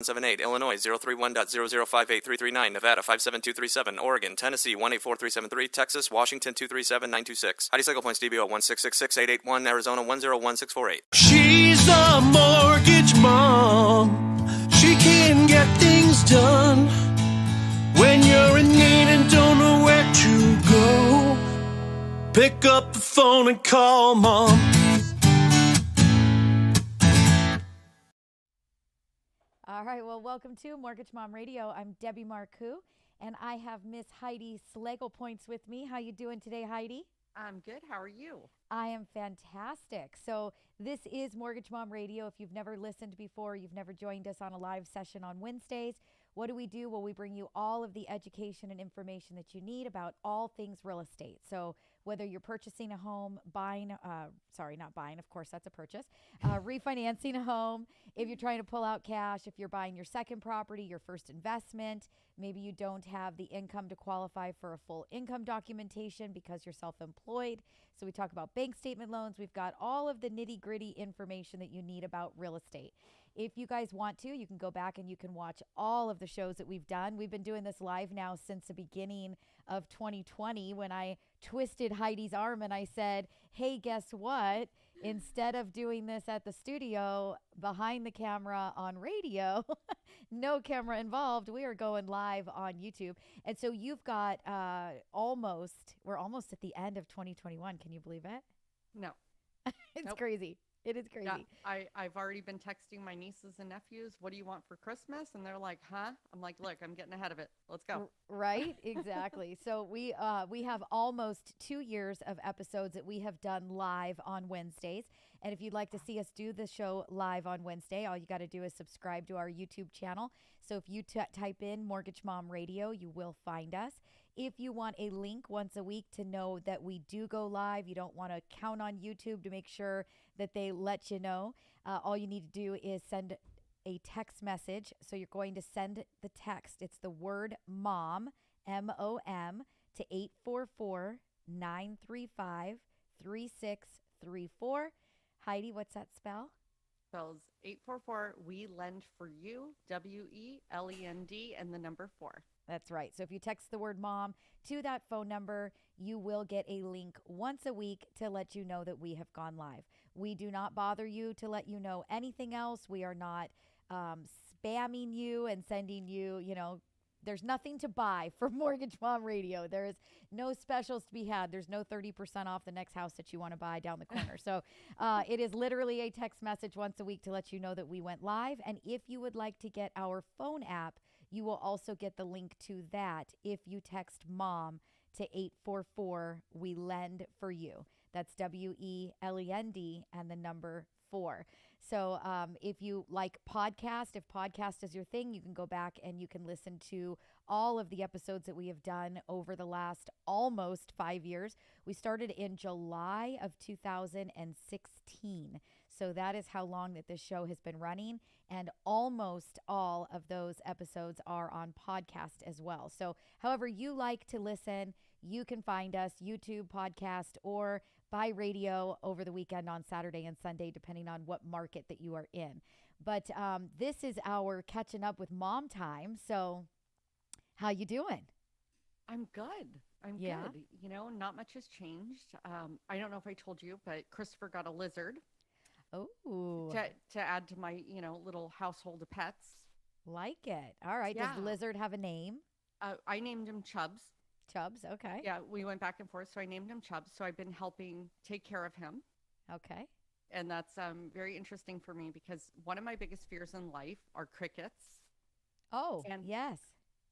78, Illinois 031.0058339, Nevada 57237, Oregon, Tennessee 184373, Texas, Washington 237926, Heidi Cycle Points DBO 1666881, Arizona 101648. She's a mortgage mom. She can get things done when you're in need and don't know where to go. Pick up the phone and call Mom. All right, well, welcome to Mortgage Mom Radio. I'm Debbie Marcoux, and I have Miss Heidi Schlegel Points with me. How you doing today, Heidi? I'm good. How are you? I am fantastic. So this is Mortgage Mom Radio. If you've never listened before, you've never joined us on a live session on Wednesdays, what do? Well, we bring you all of the education and information that you need about all things real estate. So whether you're purchasing a home, not buying, of course, that's a purchase, refinancing a home, if you're trying to pull out cash, if you're buying your second property, your first investment, maybe you don't have the income to qualify for a full income documentation because you're self-employed. So we talk about bank statement loans. We've got all of the nitty-gritty information that you need about real estate. If you guys want to, you can go back and you can watch all of the shows that we've done. We've been doing this live now since the beginning of 2020 when I twisted Heidi's arm and I said, hey, guess what? Instead of doing this at the studio behind the camera on radio, no camera involved, we are going live on YouTube. And so you've got we're almost at the end of 2021. Can you believe it? No. It's Nope. crazy. It is crazy. Yeah, I've already been texting my nieces and nephews, what do you want for Christmas? And they're like, huh? I'm like, look, I'm getting ahead of it. Let's go. Right? Exactly. So we have almost 2 years of episodes that we have done live on Wednesdays. And if you'd like to see us do the show live on Wednesday, all you got to do is subscribe to our YouTube channel. So if you type in Mortgage Mom Radio, you will find us. If you want a link once a week to know that we do go live, you don't want to count on YouTube to make sure that they let you know. All you need to do is send a text message. So you're going to send the text. It's the word MOM, M-O-M, to 844-935-3634. Heidi, what's that spell? Spells 844 We Lend for You, WELEND, and the number 4. That's right. So if you text the word MOM to that phone number, you will get a link once a week to let you know that we have gone live. We do not bother you to let you know anything else. We are not spamming you and sending you, there's nothing to buy for Mortgage Mom Radio. There is no specials to be had. There's no 30% off the next house that you want to buy down the corner. So it is literally a text message once a week to let you know that we went live. And if you would like to get our phone app, you will also get the link to that if you text MOM to 844 We Lend for You. That's WELEND and the number 4. So if you like podcast, if podcast is your thing, you can go back and you can listen to all of the episodes that we have done over the last almost 5 years. We started in July of 2016. So that is how long that this show has been running. And almost all of those episodes are on podcast as well. So however you like to listen, you can find us YouTube, podcast, or by radio over the weekend on Saturday and Sunday, depending on what market that you are in. But this is our catching up with mom time. So how you doing? I'm good. I'm good. Not much has changed. I don't know if I told you, but Christopher got a lizard. Oh, To add to my, little household of pets. Like it. All right. Yeah. Does the lizard have a name? I named him Chubbs. Chubbs. Okay. Yeah, we went back and forth, so I named him Chubbs. So I've been helping take care of him. Okay. And that's very interesting for me because one of my biggest fears in life are crickets. Oh, yes.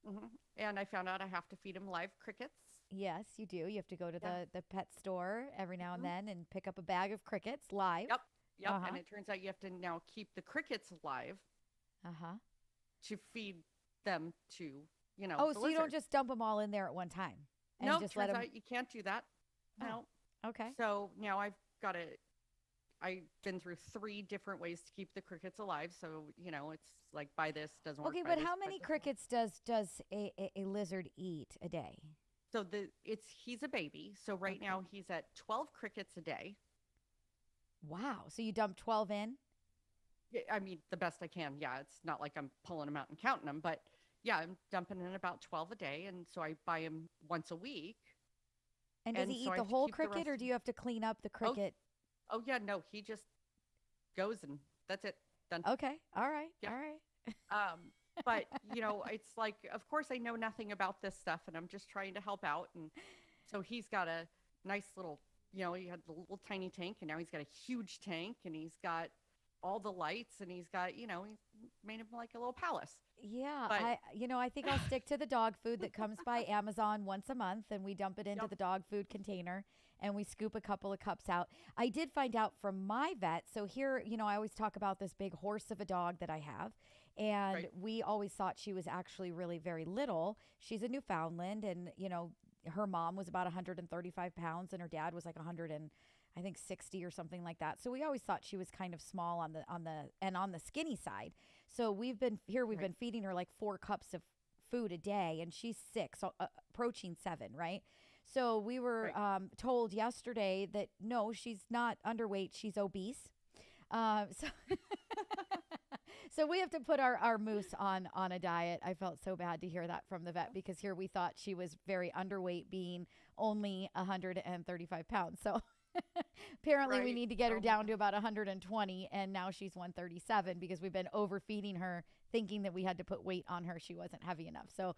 Mm-hmm. And I found out I have to feed him live crickets. Yes, you do. You have to go to the pet store every now and then and pick up a bag of crickets live. Yep. And it turns out you have to now keep the crickets alive to feed them to, Oh, the so lizard. you don't just dump them all in there at one time? And No, just turns let them... out you can't do that. No. Okay. So now I've been through 3 different ways to keep the crickets alive. So, it's like buy this, doesn't work. Okay, buy but this, how buy many this. crickets does a lizard eat a day? So he's a baby. So right now he's at 12 crickets a day. Wow. So you dump 12 in? Yeah, I mean, the best I can. Yeah, it's not like I'm pulling them out and counting them, but yeah, I'm dumping in about 12 a day, and so I buy him once a week, And does he and so eat I the have to whole keep the cricket rest or of do them. you have to clean up the Oh, cricket? oh yeah, no, he just goes and that's it, done. Okay. All right. Yeah. All right. Um, but it's like, of course, I know nothing about this stuff, and I'm just trying to help out. And so he's got a nice little, he had the little tiny tank, and now he's got a huge tank, and he's got all the lights, and he's got, he's made him like a little palace. Yeah, But I think I'll stick to the dog food that comes by Amazon once a month and we dump it into yep, the dog food container and we scoop a couple of cups out. I did find out from my vet. So here, I always talk about this big horse of a dog that I have. And right, we always thought she was actually really very little. She's a Newfoundland and, her mom was about 135 pounds and her dad was like 100 and I think 60 or something like that. So we always thought she was kind of small on the skinny side. So we've right, been feeding her like 4 cups of food a day, and she's 6, so, approaching 7, right? So we were right. told yesterday that no, she's not underweight; she's obese. So so we have to put our moose on a diet. I felt so bad to hear that from the vet because here we thought she was very underweight, being only 135 pounds. So apparently, we Right. need to get her Oh my down God. to about 120, and now she's 137 because we've been overfeeding her, thinking that we had to put weight on her. She wasn't heavy enough. So,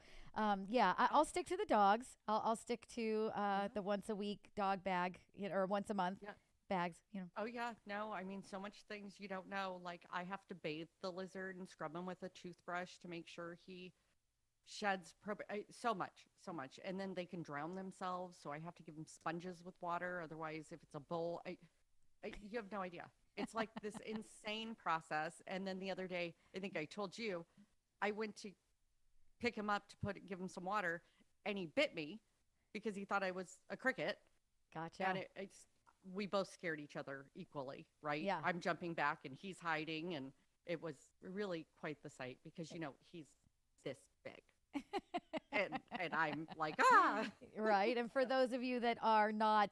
yeah, I'll stick to the dogs. I'll stick to Yeah. the once a week dog bag, or once a month Yeah. bags. Oh yeah. No, I mean, so much things you don't know. Like I have to bathe the lizard and scrub him with a toothbrush to make sure he sheds so much, so much. And then they can drown themselves. So I have to give them sponges with water. Otherwise, if it's a bowl, you have no idea. It's like this insane process. And then the other day, I think I told you, I went to pick him up to give him some water, and he bit me because he thought I was a cricket. Gotcha. And we both scared each other equally, right? Yeah. I'm jumping back and he's hiding, and it was really quite the sight because he's this big, and I'm like, ah. Right. And for those of you that are not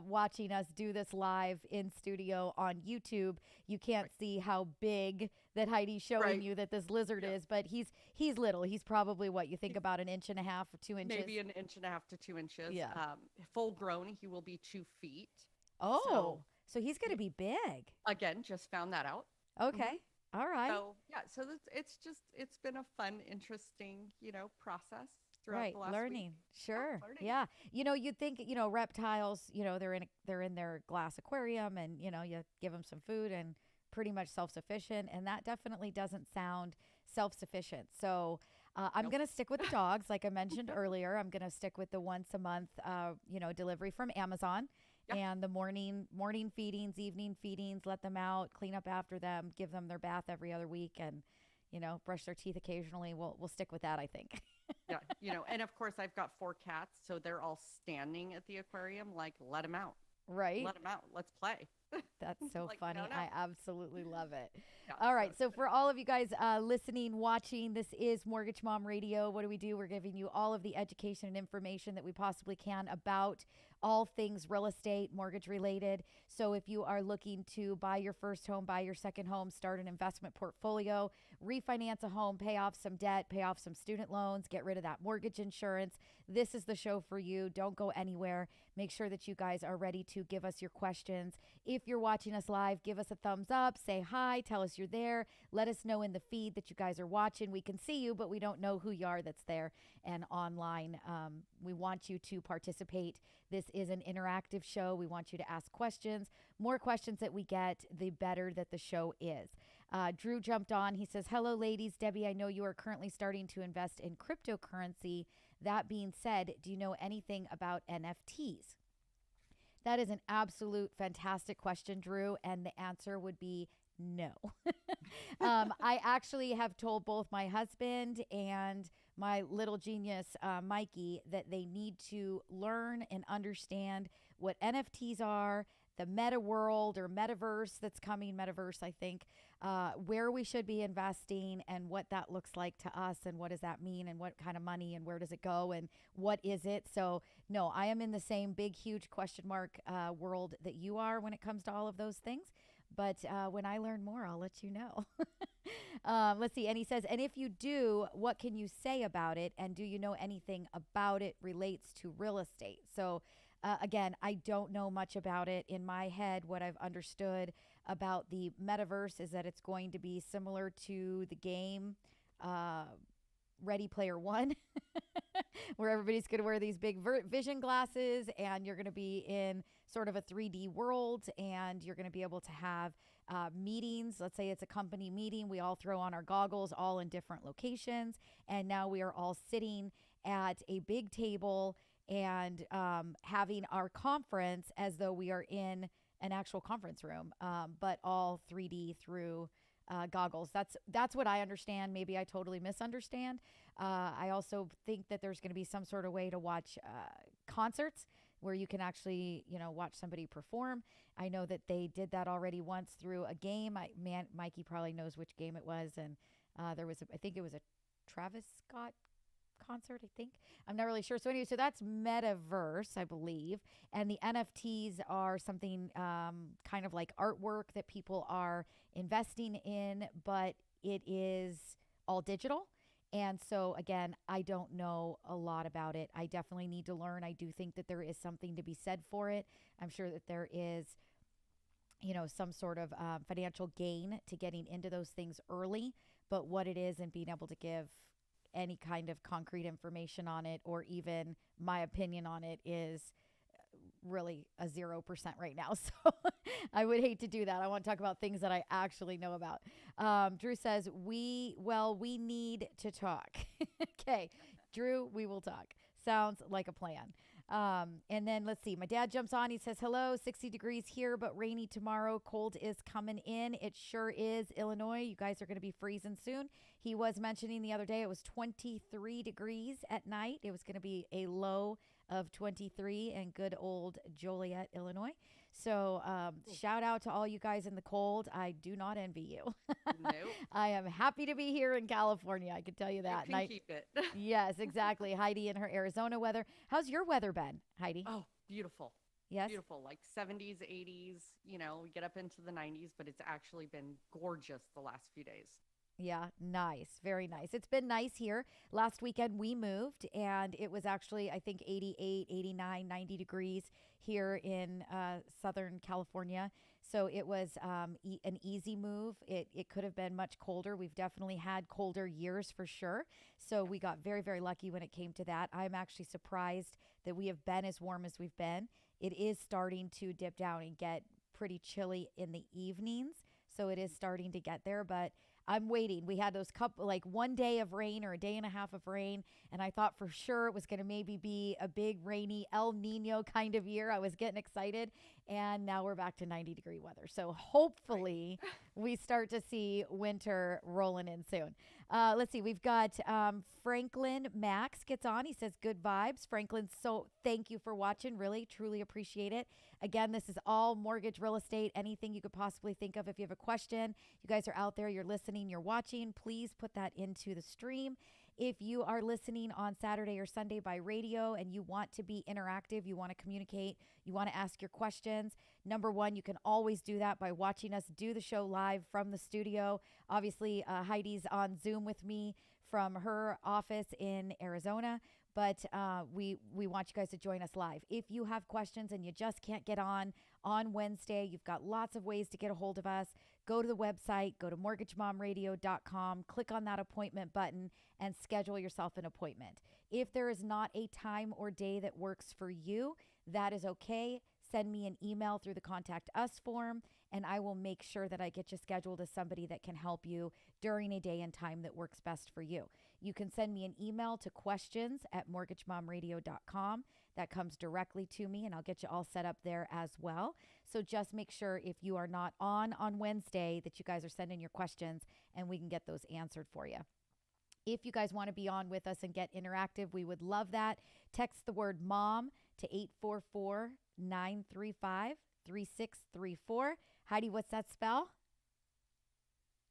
watching us do this live in studio on YouTube, you can't Right. see how big that Heidi's showing Right. you that this lizard Yeah. is, but he's little. He's probably what you think about an inch and a half or 2 inches. Maybe an inch and a half to 2 inches. Yeah. Full grown, he will be 2 feet. Oh, so he's going to be big. Again, just found that out. Okay. All right. So yeah, so it's been a fun, interesting, process throughout Right, the last learning. week. Sure. Learning. Yeah. You'd think, reptiles, they're in their glass aquarium and, you give them some food and pretty much self-sufficient, and that definitely doesn't sound self-sufficient. So, I'm Nope. going to stick with the dogs like I mentioned earlier. I'm going to stick with the once a month delivery from Amazon. Yep. And the morning feedings, evening feedings, let them out, clean up after them, give them their bath every other week and brush their teeth occasionally. We'll stick with that, I think. Yeah, and of course I've got 4 cats, so they're all standing at the aquarium, like, let them out, Right? let them out, let's play. That's so Like, funny. no, no. I absolutely love it. Yeah, All right. it's So, good. for all of you guys listening, watching, this is Mortgage Mom Radio. What do? We're giving you all of the education and information that we possibly can about all things real estate, mortgage related. So, if you are looking to buy your first home, buy your second home, start an investment portfolio, refinance a home, pay off some debt, pay off some student loans, get rid of that mortgage insurance, this is the show for you. Don't go anywhere. Make sure that you guys are ready to give us your questions. If you're watching us live, give us a thumbs up, say hi, tell us you're there. Let us know in the feed that you guys are watching. We can see you, but we don't know who you are that's there and online. We want you to participate. This is an interactive show. We want you to ask questions. More questions that we get, the better that the show is. Drew jumped on. He says, hello, ladies. Debbie, I know you are currently starting to invest in cryptocurrency. That being said, do you know anything about NFTs? That is an absolute fantastic question, Drew. And the answer would be no. I actually have told both my husband and my little genius, Mikey, that they need to learn and understand what NFTs are, the meta world or metaverse that's coming, metaverse, I think, where we should be investing and what that looks like to us and what does that mean and what kind of money and where does it go and what is it. So, no, I am in the same big, huge question mark world that you are when it comes to all of those things. But when I learn more, I'll let you know. Let's see. And he says, and if you do, what can you say about it? And do you know anything about it relates to real estate? So, again, I don't know much about it. In my head, what I've understood about the metaverse is that it's going to be similar to the game Ready Player One, where everybody's going to wear these big vision glasses and you're going to be in sort of a 3D world and you're going to be able to have meetings. Let's say it's a company meeting. We all throw on our goggles, all in different locations. And now we are all sitting at a big table and having our conference as though we are in an actual conference room, but all 3D through goggles. That's what I understand. Maybe I totally misunderstand. I also think that there's going to be some sort of way to watch concerts where you can actually, watch somebody perform. I know that they did that already once through a game. Mikey probably knows which game it was, and I think it was a Travis Scott concert, I think. I'm not really sure. So anyway, so that's metaverse, I believe. And the NFTs are something kind of like artwork that people are investing in, but it is all digital. And so again, I don't know a lot about it. I definitely need to learn. I do think that there is something to be said for it. I'm sure that there is, some sort of financial gain to getting into those things early, but what it is and being able to give any kind of concrete information on it or even my opinion on it is really a 0% right now. So I would hate to do that. I want to talk about things that I actually know about. Drew says, we need to talk. Okay, Drew, we will talk. Sounds like a plan. And then let's see. My dad jumps on. He says, hello, 60 degrees here, but rainy tomorrow. Cold is coming in. It sure is. Illinois, you guys are going to be freezing soon. He was mentioning the other day it was 23 degrees at night. It was going to be a low of 23 in good old Joliet, Illinois. So shout out to all you guys in the cold. I do not envy you. Nope. I am happy to be here in California. I can tell you that. You can keep it. Yes, exactly. Heidi and her Arizona weather. How's your weather been, Heidi? Oh, beautiful. Yes. Beautiful. Like 70s, 80s, we get up into the 90s, but it's actually been gorgeous the last few days. Yeah, nice. Very nice. It's been nice here. Last weekend we moved and it was actually, I think, 88, 89, 90 degrees here in Southern California. So it was an easy move. It could have been much colder. We've definitely had colder years for sure. So we got very, very lucky when it came to that. I'm actually surprised that we have been as warm as we've been. It is starting to dip down and get pretty chilly in the evenings. So it is starting to get there, but I'm waiting. We had those like one day of rain or a day and a half of rain, and I thought for sure it was going to maybe be a big rainy El Nino kind of year. I was getting excited, and now we're back to 90-degree weather. So hopefully we start to see winter rolling in soon. Let's see. We've got Franklin Max gets on. He says, good vibes. Franklin, so thank you for watching. Really, truly appreciate it. Again, this is all mortgage, real estate, anything you could possibly think of. If you have a question, you guys are out there, you're listening, you're watching, please put that into the stream. If you are listening on Saturday or Sunday by radio and you want to be interactive, you want to communicate, you want to ask your questions, number one, you can always do that by watching us do the show live from the studio. Obviously, Heidi's on Zoom with me from her office in Arizona, but we want you guys to join us live. If you have questions and you just can't get on Wednesday, you've got lots of ways to get a hold of us. Go to the website, go to mortgagemomradio.com, click on that appointment button, and schedule yourself an appointment. If there is not a time or day that works for you, that is okay. Send me an email through the Contact Us form, and I will make sure that I get you scheduled as somebody that can help you during a day and time that works best for you. You can send me an email to questions@mortgagemomradio.com. That comes directly to me, and I'll get you all set up there as well. So just make sure if you are not on Wednesday that you guys are sending your questions, and we can get those answered for you. If you guys want to be on with us and get interactive, we would love that. Text the word MOM to 844-935-3634. Heidi, what's that spell?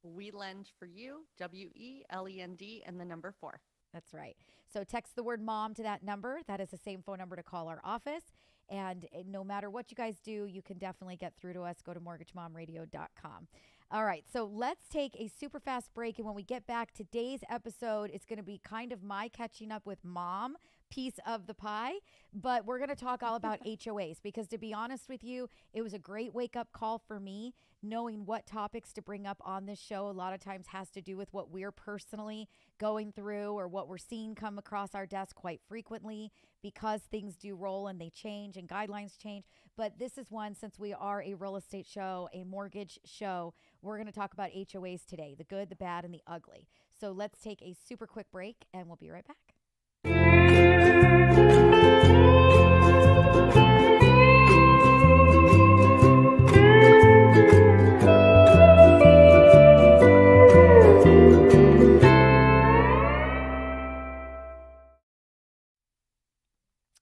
We lend for you, WELEND, and the number 4. That's right. So text the word mom to that number. That is the same phone number to call our office. And no matter what you guys do, you can definitely get through to us. Go to mortgagemomradio.com. All right. So let's take a super fast break. And when we get back, today's episode is going to be kind of my catching up with mom piece of the pie. But we're going to talk all about HOAs because, to be honest with you, it was a great wake up call for me. Knowing what topics to bring up on this show a lot of times has to do with what we're personally going through or what we're seeing come across our desk quite frequently, because things do roll and they change and guidelines change. But this is one, since we are a real estate show, a mortgage show, we're going to talk about HOAs today, the good, the bad, and the ugly. So let's take a super quick break and we'll be right back.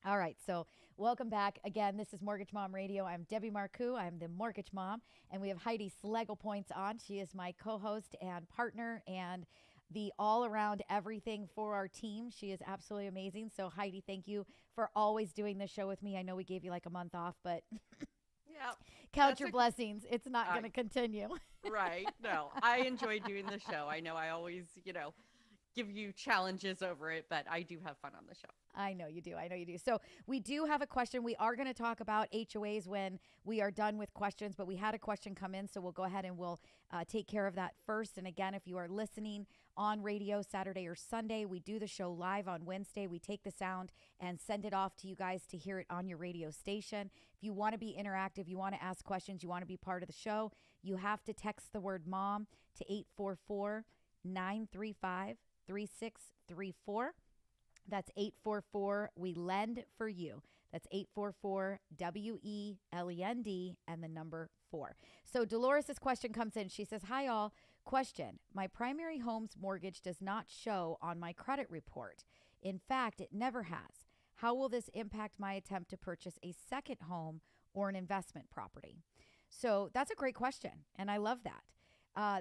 All right, so welcome back. Again, this is Mortgage Mom Radio. I'm Debbie Marcoux. I'm the Mortgage Mom, and we have Heidi Schlegelpoints on. She is my co-host and partner and the all-around everything for our team. She is absolutely amazing. So, Heidi, thank you for always doing this show with me. I know we gave you like a month off, but Yeah. count your blessings. It's not going to continue. Right. No, I enjoy doing the show. I know I always, give you challenges over it, but I do have fun on the show. I know you do. I know you do. So we do have a question. We are going to talk about HOAs when we are done with questions, but we had a question come in, so we'll go ahead and we'll take care of that first. And again, if you are listening on radio Saturday or Sunday, we do the show live on Wednesday. We take the sound and send it off to you guys to hear it on your radio station. If you want to be interactive, you want to ask questions, you want to be part of the show, you have to text the word mom to 844-935-3634. That's 844 We Lend for You. That's 844 WELEND and the number 4. So Dolores' question comes in. She says, "Hi all. Question. My primary home's mortgage does not show on my credit report. In fact, it never has. How will this impact my attempt to purchase a second home or an investment property?" So that's a great question, and I love that.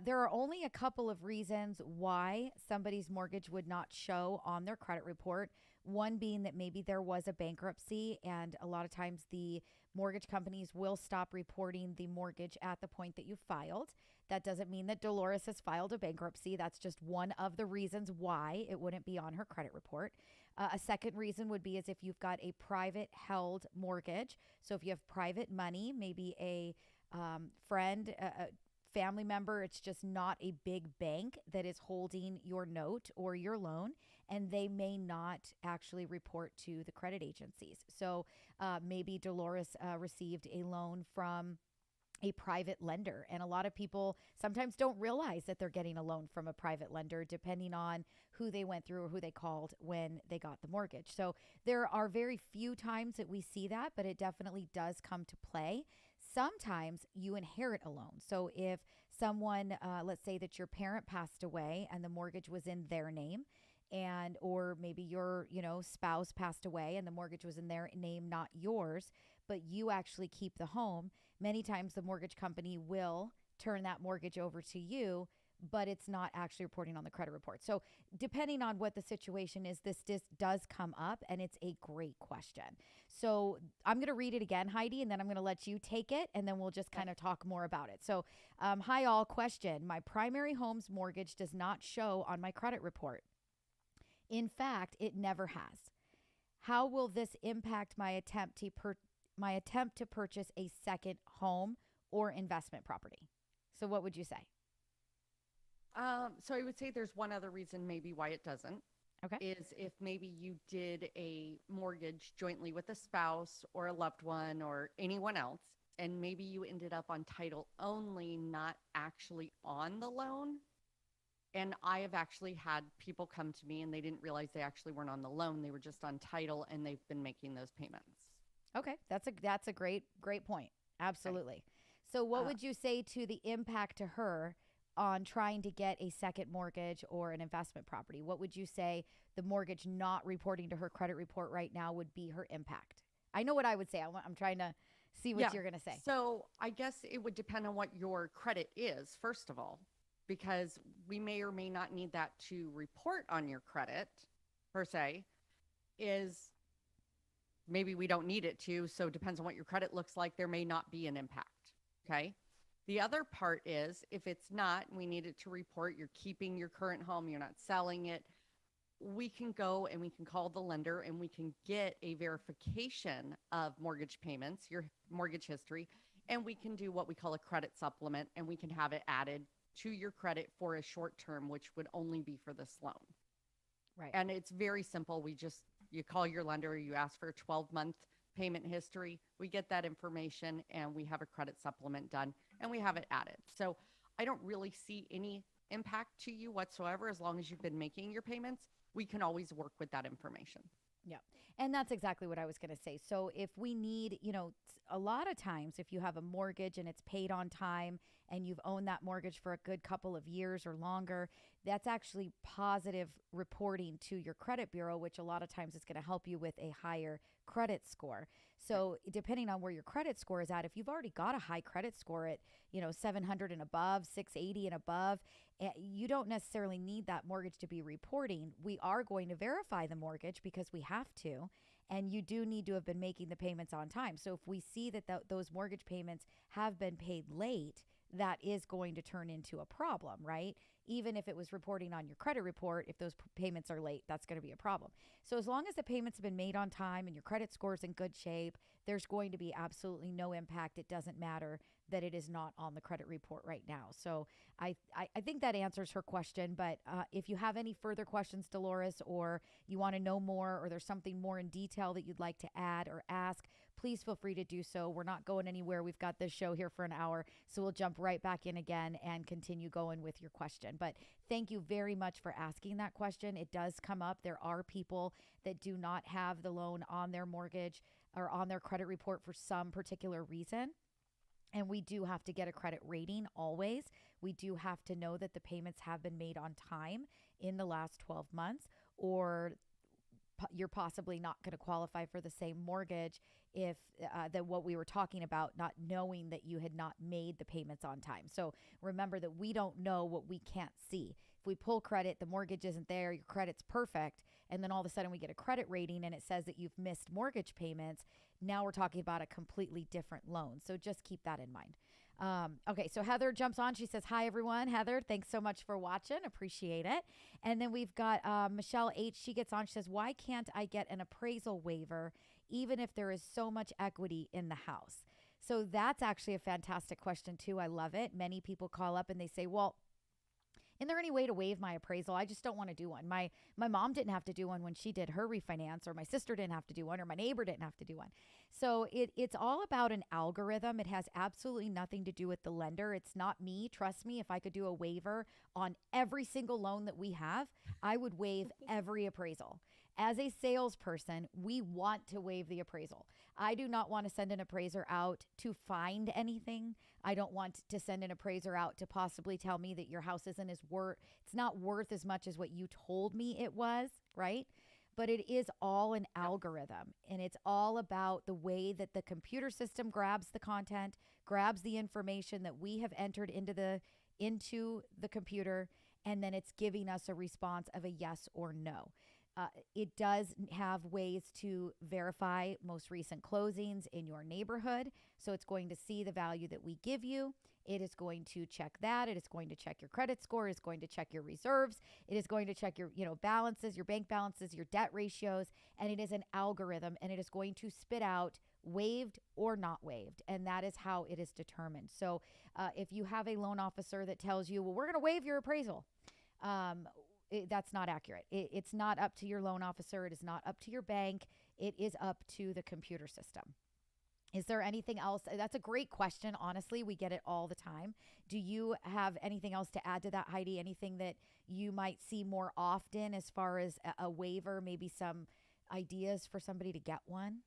There are only a couple of reasons why somebody's mortgage would not show on their credit report. One being that maybe there was a bankruptcy, and a lot of times the mortgage companies will stop reporting the mortgage at the point that you filed. That doesn't mean that Dolores has filed a bankruptcy. That's just one of the reasons why it wouldn't be on her credit report. A second reason would be is if you've got a private held mortgage. So if you have private money, maybe a friend, a family member, it's just not a big bank that is holding your note or your loan, and they may not actually report to the credit agencies. So maybe Dolores received a loan from a private lender, and a lot of people sometimes don't realize that they're getting a loan from a private lender depending on who they went through or who they called when they got the mortgage. So there are very few times that we see that, but it definitely does come to play. Sometimes you inherit a loan. So if someone, let's say that your parent passed away and the mortgage was in their name, and or maybe your spouse passed away and the mortgage was in their name, not yours, but you actually keep the home, many times the mortgage company will turn that mortgage over to you, but it's not actually reporting on the credit report. So depending on what the situation is, this does come up, and it's a great question. So I'm going to read it again, Heidi, and then I'm going to let you take it, and then we'll just kind of talk more about it. So hi all, question. My primary home's mortgage does not show on my credit report. In fact, it never has. How will this impact my attempt to purchase a second home or investment property? So what would you say? So I would say there's one other reason maybe why it doesn't. Okay. Is if maybe you did a mortgage jointly with a spouse or a loved one or anyone else, and maybe you ended up on title only, not actually on the loan. And I have actually had people come to me and they didn't realize they actually weren't on the loan. They were just on title, and they've been making those payments. Okay. That's a great point. Absolutely. Okay. So what would you say to the impact to her on trying to get a second mortgage or an investment property? What would you say the mortgage not reporting to her credit report right now would be her impact? I know what I would say. I'm trying to see what you're going to say. So I guess it would depend on what your credit is, first of all, because we may or may not need that to report on your credit. per se, is maybe we don't need it to. So it depends on what your credit looks like. There may not be an impact. Okay. The other part is if it's not, we need it to report you're keeping your current home, you're not selling it. We can go and we can call the lender and we can get a verification of mortgage payments, your mortgage history, and we can do what we call a credit supplement, and we can have it added to your credit for a short term, which would only be for this loan. Right. And it's very simple. You call your lender, you ask for a 12-month payment history. We get that information and we have a credit supplement done and we have it added. So I don't really see any impact to you whatsoever. As long as you've been making your payments, we can always work with that information. Yeah. And that's exactly what I was going to say. So if we need, a lot of times if you have a mortgage and it's paid on time and you've owned that mortgage for a good couple of years or longer, that's actually positive reporting to your credit bureau, which a lot of times is going to help you with a higher credit score. So depending on where your credit score is at, if you've already got a high credit score at, 700 and above, 680 and above, you don't necessarily need that mortgage to be reporting. We are going to verify the mortgage because we have to, and you do need to have been making the payments on time. So if we see that those mortgage payments have been paid late, that is going to turn into a problem, right? Even if it was reporting on your credit report, if those payments are late, that's going to be a problem. So as long as the payments have been made on time and your credit score is in good shape, there's going to be absolutely no impact. It doesn't matter that it is not on the credit report right now. So I think that answers her question. But if you have any further questions, Dolores, or you want to know more, or there's something more in detail that you'd like to add or ask, please feel free to do so. We're not going anywhere. We've got this show here for an hour, so we'll jump right back in again and continue going with your question. But thank you very much for asking that question. It does come up. There are people that do not have the loan on their mortgage or on their credit report for some particular reason. And we do have to get a credit rating always. We do have to know that the payments have been made on time in the last 12 months, or you're possibly not going to qualify for the same mortgage if that what we were talking about, not knowing that you had not made the payments on time. So remember that we don't know what we can't see. If we pull credit, the mortgage isn't there, your credit's perfect, and then all of a sudden we get a credit rating and it says that you've missed mortgage payments. Now we're talking about a completely different loan. So just keep that in mind. Okay, so Heather jumps on. She says, hi, everyone. Heather, thanks so much for watching. Appreciate it. And then we've got Michelle H. She gets on. She says, why can't I get an appraisal waiver even if there is so much equity in the house? So that's actually a fantastic question, too. I love it. Many people call up and they say, well, is there any way to waive my appraisal? I just don't want to do one. My mom didn't have to do one when she did her refinance, or my sister didn't have to do one, or my neighbor didn't have to do one. So it's all about an algorithm. It has absolutely nothing to do with the lender. It's not me. Trust me, if I could do a waiver on every single loan that we have, I would waive every appraisal. As a salesperson, we want to waive the appraisal. I do not want to send an appraiser out to find anything. I don't want to send an appraiser out to possibly tell me that your house isn't as it's not worth as much as what you told me it was, right? But it is all an algorithm, and it's all about the way that the computer system grabs the content, grabs the information that we have entered into the computer, and then it's giving us a response of a yes or no. It does have ways to verify most recent closings in your neighborhood. So it's going to see the value that we give you. It is going to check that. It is going to check your credit score. It's going to check your reserves. It is going to check your, balances, your bank balances, your debt ratios. And it is an algorithm, and it is going to spit out waived or not waived. And that is how it is determined. So if you have a loan officer that tells you, well, we're going to waive your appraisal, that's not accurate. It's not up to your loan officer. It is not up to your bank. It is up to the computer system. Is there anything else? That's a great question. Honestly, we get it all the time. Do you have anything else to add to that, Heidi? Anything that you might see more often as far as a waiver, maybe some ideas for somebody to get one?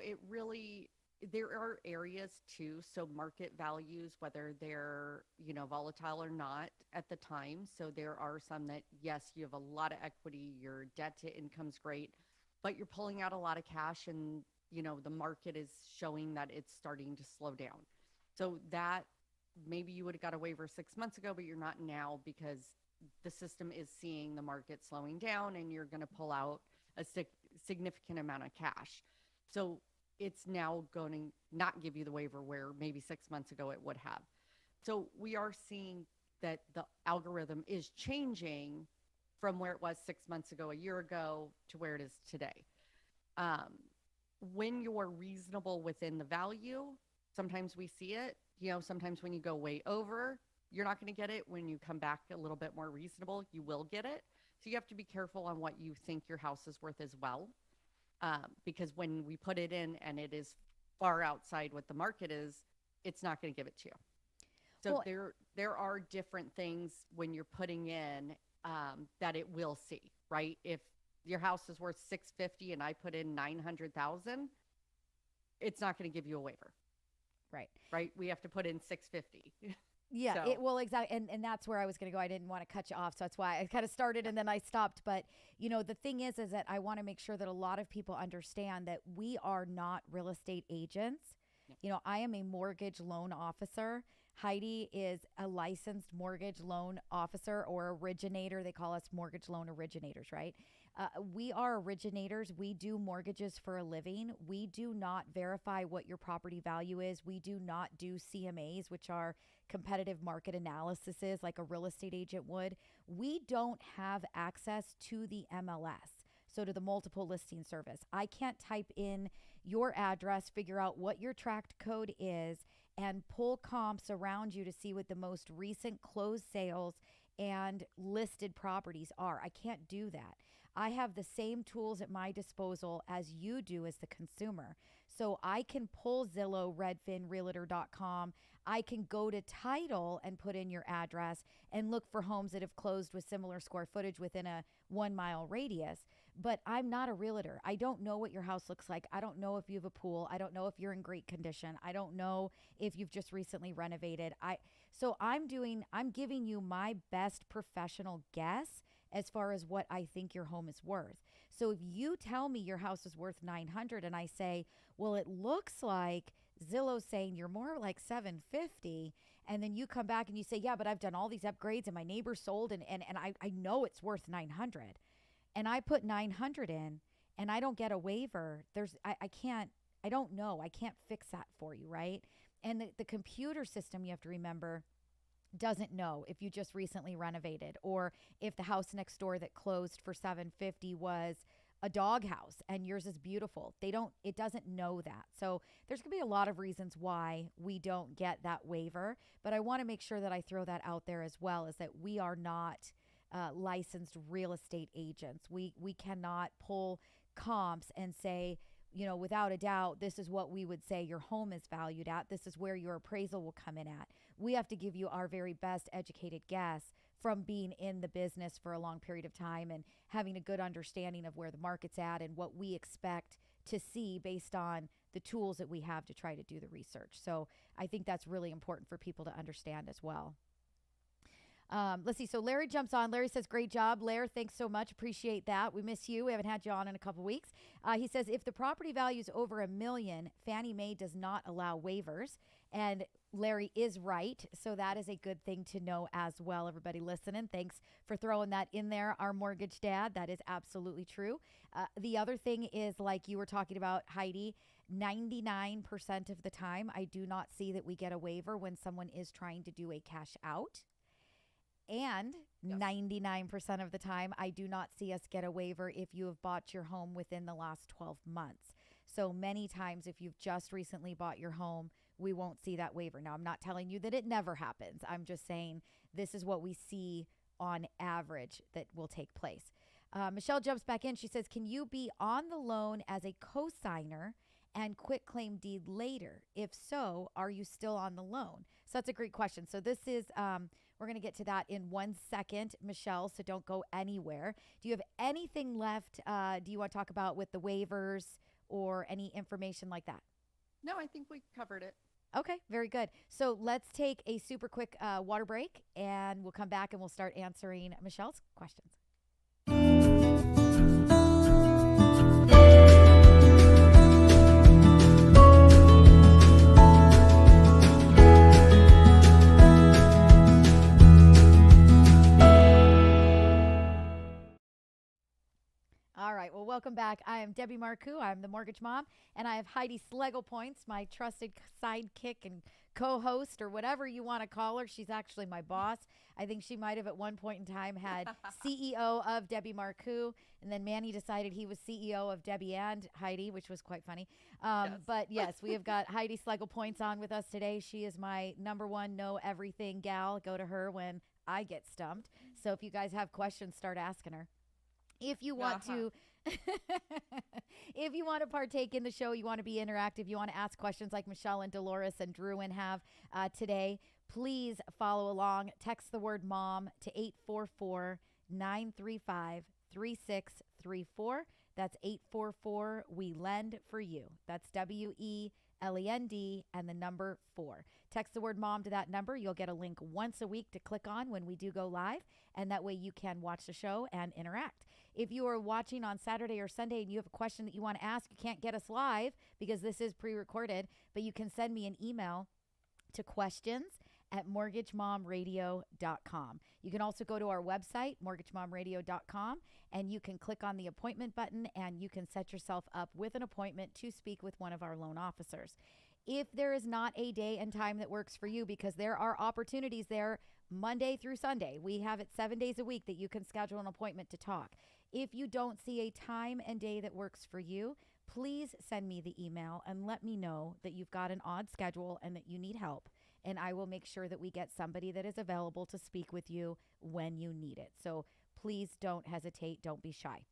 It really, there are areas too. So market values, whether they're, volatile or not at the time. So there are some that, yes, you have a lot of equity, your debt to income's great, but you're pulling out a lot of cash, and, the market is showing that it's starting to slow down. So that maybe you would have got a waiver 6 months ago, but you're not now because the system is seeing the market slowing down and you're going to pull out a significant amount of cash. So it's now going to not give you the waiver where maybe 6 months ago it would have. So we are seeing that the algorithm is changing from where it was 6 months ago, a year ago, to where it is today. When you're reasonable within the value, sometimes we see it. Sometimes when you go way over, you're not going to get it. When you come back a little bit more reasonable, you will get it. So you have to be careful on what you think your house is worth as well. Because when we put it in and it is far outside what the market is, it's not going to give it to you. So there are different things when you're putting in that it will see, right? If your house is worth $650 and I put in $900,000, it's not going to give you a waiver. Right. We have to put in $650. Yeah, So- exactly. And that's where I was going to go. I didn't want to cut you off. So that's why I kind of started and then I stopped. But, the thing is that I want to make sure that a lot of people understand that we are not real estate agents. I am a mortgage loan officer. Heidi is a licensed mortgage loan officer or originator. They call us mortgage loan originators, right? We are originators. We do mortgages for a living. We do not verify what your property value is. We do not do CMAs, which are competitive market analyses like a real estate agent would. We don't have access to the MLS, so to the multiple listing service. I can't type in your address, figure out what your tract code is, and pull comps around you to see what the most recent closed sales and listed properties are. I can't do that. I have the same tools at my disposal as you do as the consumer. So I can pull Zillow, Redfin, Realtor.com. I can go to title and put in your address and look for homes that have closed with similar square footage within a 1 mile radius. But I'm not a realtor. I don't know what your house looks like. I don't know if you have a pool. I don't know if you're in great condition. I don't know if you've just recently renovated. So I'm giving you my best professional guess as far as what I think your home is worth. So if you tell me your house is worth $900 and I say, well, it looks like Zillow's saying you're more like $750, and then you come back and you say, yeah, but I've done all these upgrades and my neighbor sold and I know it's worth $900, and I put $900 in and I don't get a waiver, I don't know. I can't fix that for you, right? And the computer system, you have to remember, doesn't know if you just recently renovated or if the house next door that closed for $750 was a doghouse and yours is beautiful. It doesn't know that. So there's going to be a lot of reasons why we don't get that waiver, but I want to make sure that I throw that out there as well, is that we are not licensed real estate agents. We cannot pull comps and say, without a doubt, this is what we would say your home is valued at. This is where your appraisal will come in at. We have to give you our very best educated guess from being in the business for a long period of time and having a good understanding of where the market's at and what we expect to see based on the tools that we have to try to do the research. So I think that's really important for people to understand as well. Let's see. So Larry jumps on. Larry says, great job. Larry, thanks so much. Appreciate that. We miss you. We haven't had you on in a couple weeks. He says, if the property value is over $1 million, Fannie Mae does not allow waivers. And Larry is right. So that is a good thing to know as well. Everybody listening, thanks for throwing that in there. Our mortgage dad, that is absolutely true. The other thing is, like you were talking about, Heidi, 99% of the time, I do not see that we get a waiver when someone is trying to do a cash out. And yes, 99% of the time, I do not see us get a waiver if you have bought your home within the last 12 months. So many times, if you've just recently bought your home, we won't see that waiver. Now, I'm not telling you that it never happens. I'm just saying this is what we see on average that will take place. Michelle jumps back in. She says, can you be on the loan as a co-signer and quit claim deed later? If so, are you still on the loan? So that's a great question. So this is, we're going to get to that in 1 second, Michelle, so don't go anywhere. Do you have anything left? Do you want to talk about with the waivers or any information like that? No, I think we covered it. Okay, very good. So let's take a super quick water break, and we'll come back and we'll start answering Michelle's questions. All right. Well, welcome back. I am Debbie Marcoux. I'm the mortgage mom, and I have Heidi Schlegel Points, my trusted sidekick and co-host, or whatever you want to call her. She's actually my boss. I think she might have at one point in time had CEO of Debbie Marcoux, and then Manny decided he was CEO of Debbie and Heidi, which was quite funny. But yes, we have got Heidi Schlegel Points on with us today. She is my number one know everything gal. Go to her when I get stumped. So if you guys have questions, start asking her. If you want to if you want to partake in the show, you want to be interactive, you want to ask questions like Michelle and Dolores and Druin have today, please follow along. Text the word mom to 844-935-3634. That's 844 we lend for you. That's WELEND and the number 4. Text the word mom to that number. You'll get a link once a week to click on when we do go live, and that way you can watch the show and interact. If you are watching on Saturday or Sunday and you have a question that you want to ask, you can't get us live because this is pre-recorded, but you can send me an email to questions@mortgagemomradio.com. You can also go to our website, mortgagemomradio.com, and you can click on the appointment button and you can set yourself up with an appointment to speak with one of our loan officers. If there is not a day and time that works for you, because there are opportunities there Monday through Sunday, we have it 7 days a week that you can schedule an appointment to talk. If you don't see a time and day that works for you, please send me the email and let me know that you've got an odd schedule and that you need help. And I will make sure that we get somebody that is available to speak with you when you need it. So please don't hesitate. Don't be shy.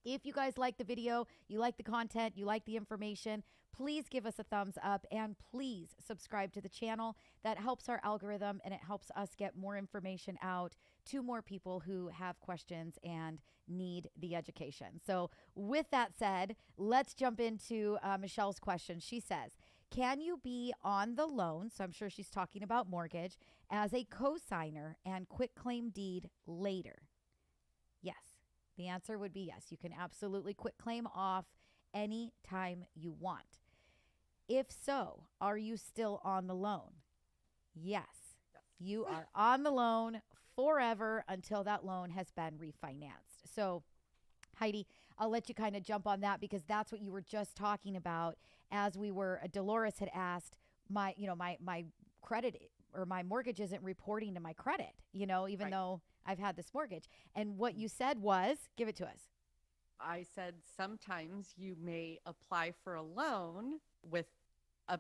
If you guys like the video, you like the content, you like the information, please give us a thumbs up and please subscribe to the channel. That helps our algorithm and it helps us get more information out to more people who have questions and need the education. So with that said, let's jump into Michelle's question. She says, can you be on the loan, so I'm sure she's talking about mortgage, as a co-signer and quit claim deed later? Yes. The answer would be yes. You can absolutely quit claim off any time you want. If so, are you still on the loan? Yes. You are on the loan forever until that loan has been refinanced. So, Heidi, I'll let you kind of jump on that because that's what you were just talking about as we were, Dolores had asked my credit or my mortgage isn't reporting to my credit, even though I've had this mortgage. And what you said was, give it to us. I said sometimes you may apply for a loan with a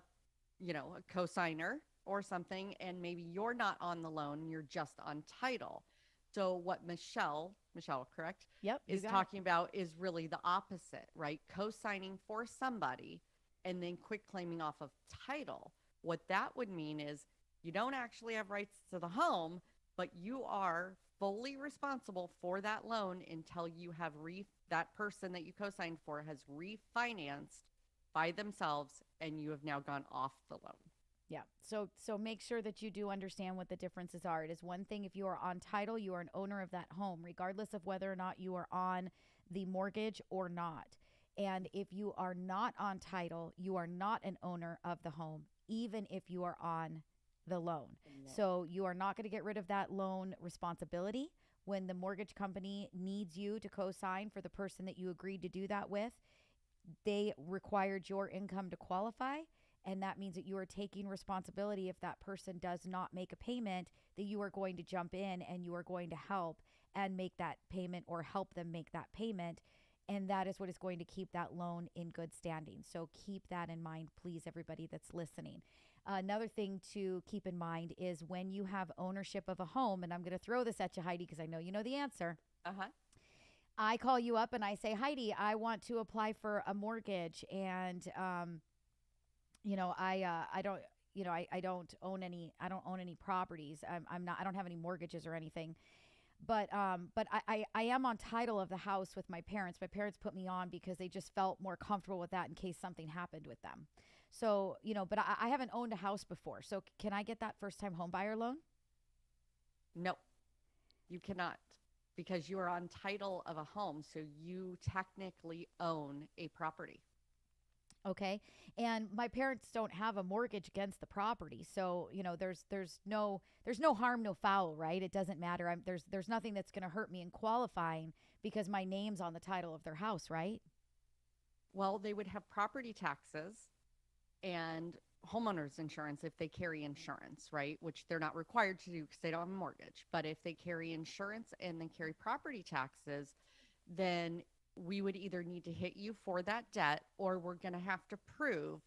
cosigner or something, and maybe you're not on the loan, you're just on title. So what Michelle, correct? Yep. Is talking about is really the opposite, right? Co-signing for somebody and then quit claiming off of title. What that would mean is you don't actually have rights to the home, but you are fully responsible for that loan until you have that person that you co-signed for has refinanced by themselves and you have now gone off the loan. Yeah. So make sure that you do understand what the differences are. It is one thing if you are on title, you are an owner of that home, regardless of whether or not you are on the mortgage or not. And if you are not on title, you are not an owner of the home, even if you are on the loan. No. So you are not going to get rid of that loan responsibility. When the mortgage company needs you to co-sign for the person that you agreed to do that with, they required your income to qualify. And that means that you are taking responsibility if that person does not make a payment, that you are going to jump in and you are going to help and make that payment or help them make that payment. And that is what is going to keep that loan in good standing. So keep that in mind, please, everybody that's listening. Another thing to keep in mind is when you have ownership of a home, and I'm going to throw this at you, Heidi, because I know you know the answer. I call you up and I say, Heidi, I want to apply for a mortgage, and I don't own any properties. I don't have any mortgages or anything. But I am on title of the house with my parents. My parents put me on because they just felt more comfortable with that in case something happened with them. So, but I haven't owned a house before. So can I get that first-time home buyer loan? No, you cannot, because you are on title of a home. So you technically own a property. Okay. And my parents don't have a mortgage against the property. So, there's no harm, no foul, right? It doesn't matter. There's nothing that's going to hurt me in qualifying because my name's on the title of their house, right? Well, they would have property taxes and homeowners insurance if they carry insurance, right? Which they're not required to do because they don't have a mortgage. But if they carry insurance and then carry property taxes, then we would either need to hit you for that debt, or we're going to have to prove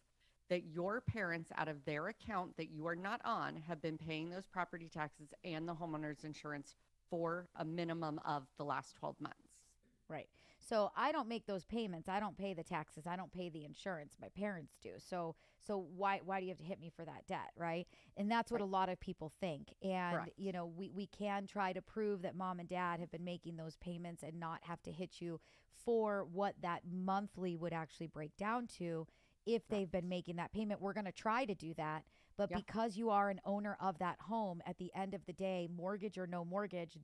that your parents, out of their account that you are not on, have been paying those property taxes and the homeowner's insurance for a minimum of the last 12 months. Right. So I don't make those payments. I don't pay the taxes. I don't pay the insurance. My parents do. So why do you have to hit me for that debt, right? And that's what Right. a lot of people think. And Correct. we can try to prove that mom and dad have been making those payments and not have to hit you for what that monthly would actually break down to if they've been making that payment. We're going to try to do that. But Yeah. because you are an owner of that home, at the end of the day, mortgage or no mortgage,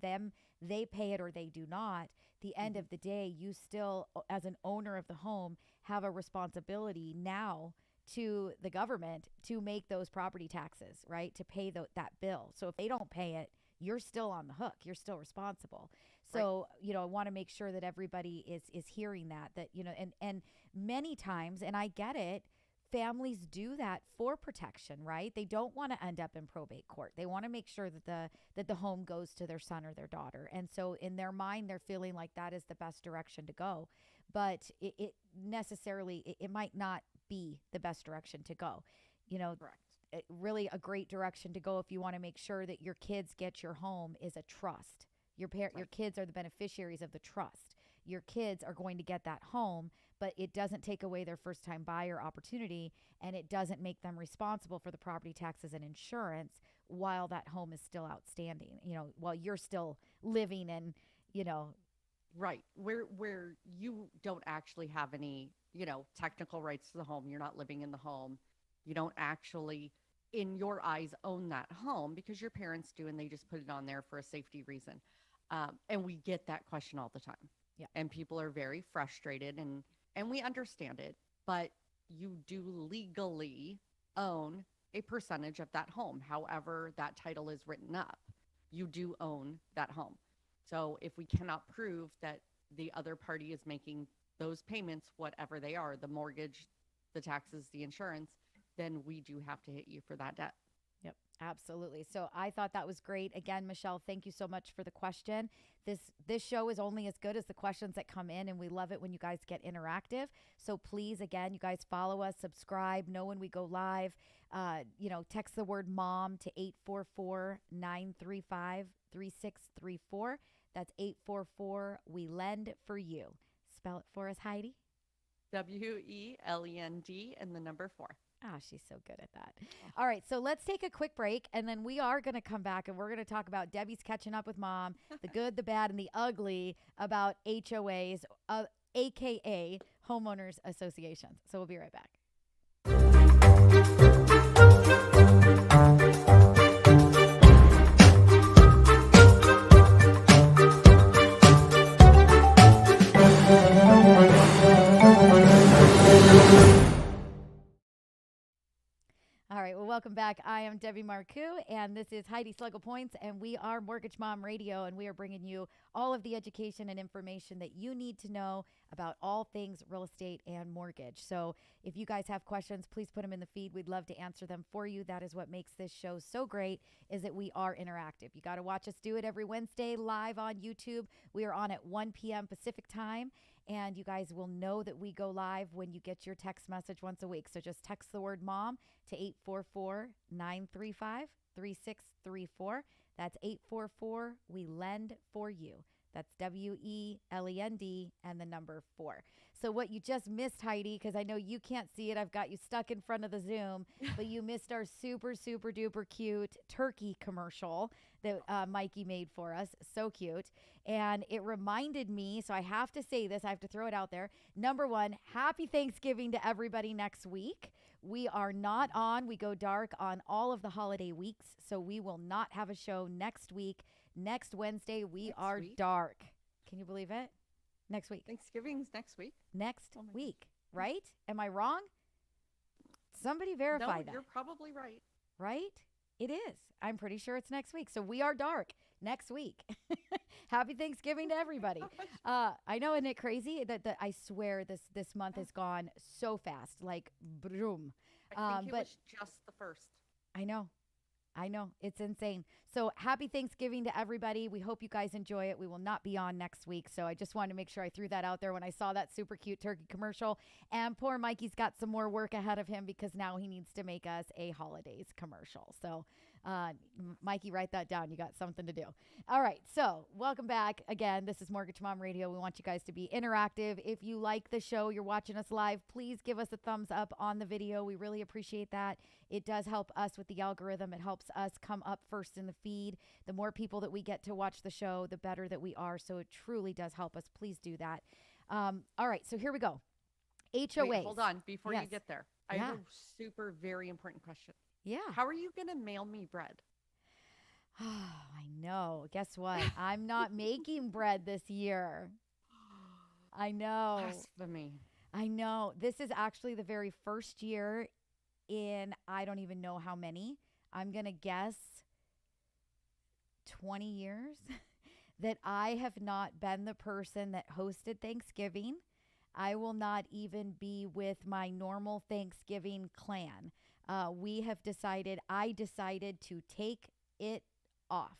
they pay it or they do not. The end of the day, you still, as an owner of the home, have a responsibility now to the government to make those property taxes, right? To pay that bill. So if they don't pay it, you're still on the hook. You're still responsible. So, I want to make sure that everybody is hearing that, and many times, and I get it, families do that for protection, right? They don't want to end up in probate court. They want to make sure that the home goes to their son or their daughter. And so in their mind, they're feeling like that is the best direction to go. But it necessarily, it might not be the best direction to go. Correct. Really a great direction to go if you want to make sure that your kids get your home is a trust. Your kids are the beneficiaries of the trust. Your kids are going to get that home, but it doesn't take away their first time buyer opportunity, and it doesn't make them responsible for the property taxes and insurance while that home is still outstanding, while you're still living and, Right. Where you don't actually have any, technical rights to the home. You're not living in the home. You don't actually, in your eyes, own that home because your parents do, and they just put it on there for a safety reason. And we get that question all the time. Yeah. And people are very frustrated, and we understand it, but you do legally own a percentage of that home. However, that title is written up, you do own that home. So if we cannot prove that the other party is making those payments, whatever they are, the mortgage, the taxes, the insurance, then we do have to hit you for that debt. Yep, absolutely. So I thought that was great. Again, Michelle, thank you so much for the question. This show is only as good as the questions that come in, and we love it when you guys get interactive. So please, again, you guys follow us, subscribe, know when we go live. Text the word MOM to 844-935-3634. That's 844 We Lend for You. Spell it for us, Heidi. WELEND and the number 4. Ah, she's so good at that. All right, so let's take a quick break, and then we are going to come back, and we're going to talk about Debbie's catching up with mom, the good, the bad, and the ugly about HOAs, AKA homeowners associations. So we'll be right back. All right, well, welcome back. I am Debbie Marcoux, and this is Heidi Sluggle Points, and we are Mortgage Mom Radio, and we are bringing you all of the education and information that you need to know about all things real estate and mortgage. So if you guys have questions, please put them in the feed. We'd love to answer them for you. That is what makes this show so great, is that we are interactive. You got to watch us do it every Wednesday live on YouTube. We are on at 1 p.m. Pacific time. And you guys will know that we go live when you get your text message once a week. So just text the word MOM to 844-935-3634. That's 844 We Lend for You. That's WELEND and the number 4. So what you just missed, Heidi, because I know you can't see it, I've got you stuck in front of the Zoom, but you missed our super, super duper cute turkey commercial that Mikey made for us. So cute. And it reminded me, so I have to say this, I have to throw it out there. Number 1, happy Thanksgiving to everybody next week. We are not on, we go dark on all of the holiday weeks, so we will not have a show next week. Next Wednesday, we are week? dark. Can you believe it? Next week. Thanksgiving's next week. Next Oh my week, right? Am I wrong? Somebody verify No, that. you're probably right. Right? It is. I'm pretty sure it's next week. So we are dark next week. Happy Thanksgiving to everybody. I know, isn't it crazy that I swear this month has gone so fast, like boom. I think it But was just the first. I know. I know. It's insane. So happy Thanksgiving to everybody. We hope you guys enjoy it. We will not be on next week. So I just wanted to make sure I threw that out there when I saw that super cute turkey commercial. And poor Mikey's got some more work ahead of him because now he needs to make us a holidays commercial. So Mikey, write that down. You got something to do. All right. So welcome back. Again, this is Mortgage Mom Radio. We want you guys to be interactive. If you like the show, you're watching us live, please give us a thumbs up on the video. We really appreciate that. It does help us with the algorithm. It helps us come up first in the feed. The more people that we get to watch the show, the better that we are. So it truly does help us. Please do that. All right. So here we go. HOAs. Wait, hold on. Before Yes. you get there, I Yeah. have a super, very important question. Yeah. How are you going to mail me bread? I know. Guess what? I'm not making bread this year. I know. Blasphemy. I know. This is actually the very first year in I don't even know how many. I'm going to guess 20 years that I have not been the person that hosted Thanksgiving. I will not even be with my normal Thanksgiving clan. I decided to take it off.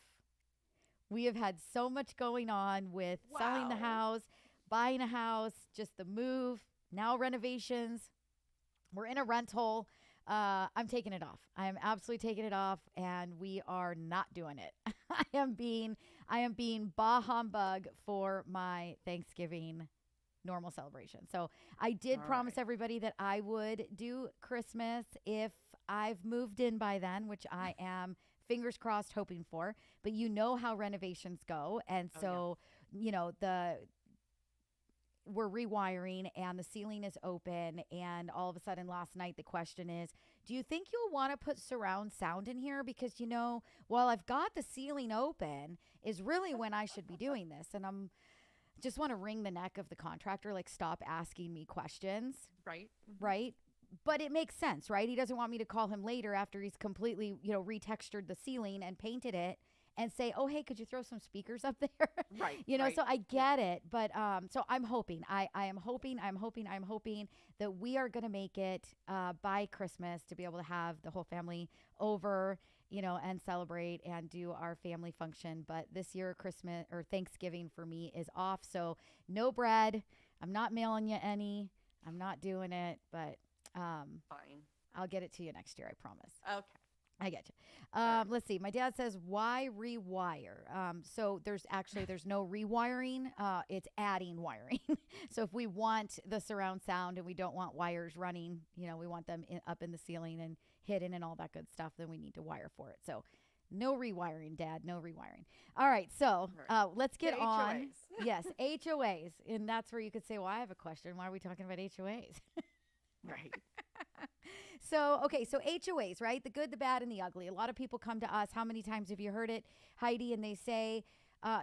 We have had so much going on with selling the Wow. house, buying a house, just the move, now renovations. We're in a rental. I'm taking it off. I am absolutely taking it off, and we are not doing it. I am being bah humbug for my Thanksgiving normal celebration. So I did All promise right. everybody that I would do Christmas if I've moved in by then, which I am fingers crossed hoping for. But you know how renovations go, and Oh, yeah. so we're rewiring and the ceiling is open, and all of a sudden last night the question is, do you think you'll want to put surround sound in here? Because while I've got the ceiling open is really when I should be doing this, and I'm just want to wring the neck of the contractor, like, stop asking me questions, Right? right? But it makes sense, right? He doesn't want me to call him later after he's completely retextured the ceiling and painted it and say, oh, hey, could you throw some speakers up there? Right. right. So I get it. But so I'm hoping, I am hoping that we are going to make it by Christmas to be able to have the whole family over, and celebrate and do our family function. But this year, Christmas or Thanksgiving for me is off. So no bread. I'm not mailing you any. I'm not doing it. But Fine. I'll get it to you next year. I promise. Okay. I get you. right. Let's see. My dad says, why rewire? So there's no rewiring. It's adding wiring. So if we want the surround sound and we don't want wires running, we want them up in the ceiling and hidden and all that good stuff, then we need to wire for it. So no rewiring, Dad. No rewiring. All right. So let's get The on. HOAs. Yes, HOAs. And that's where you could say, well, I have a question. Why are we talking about HOAs? Right. So HOAs, right? The good, the bad, and the ugly. A lot of people come to us. How many times have you heard it, Heidi? And they say,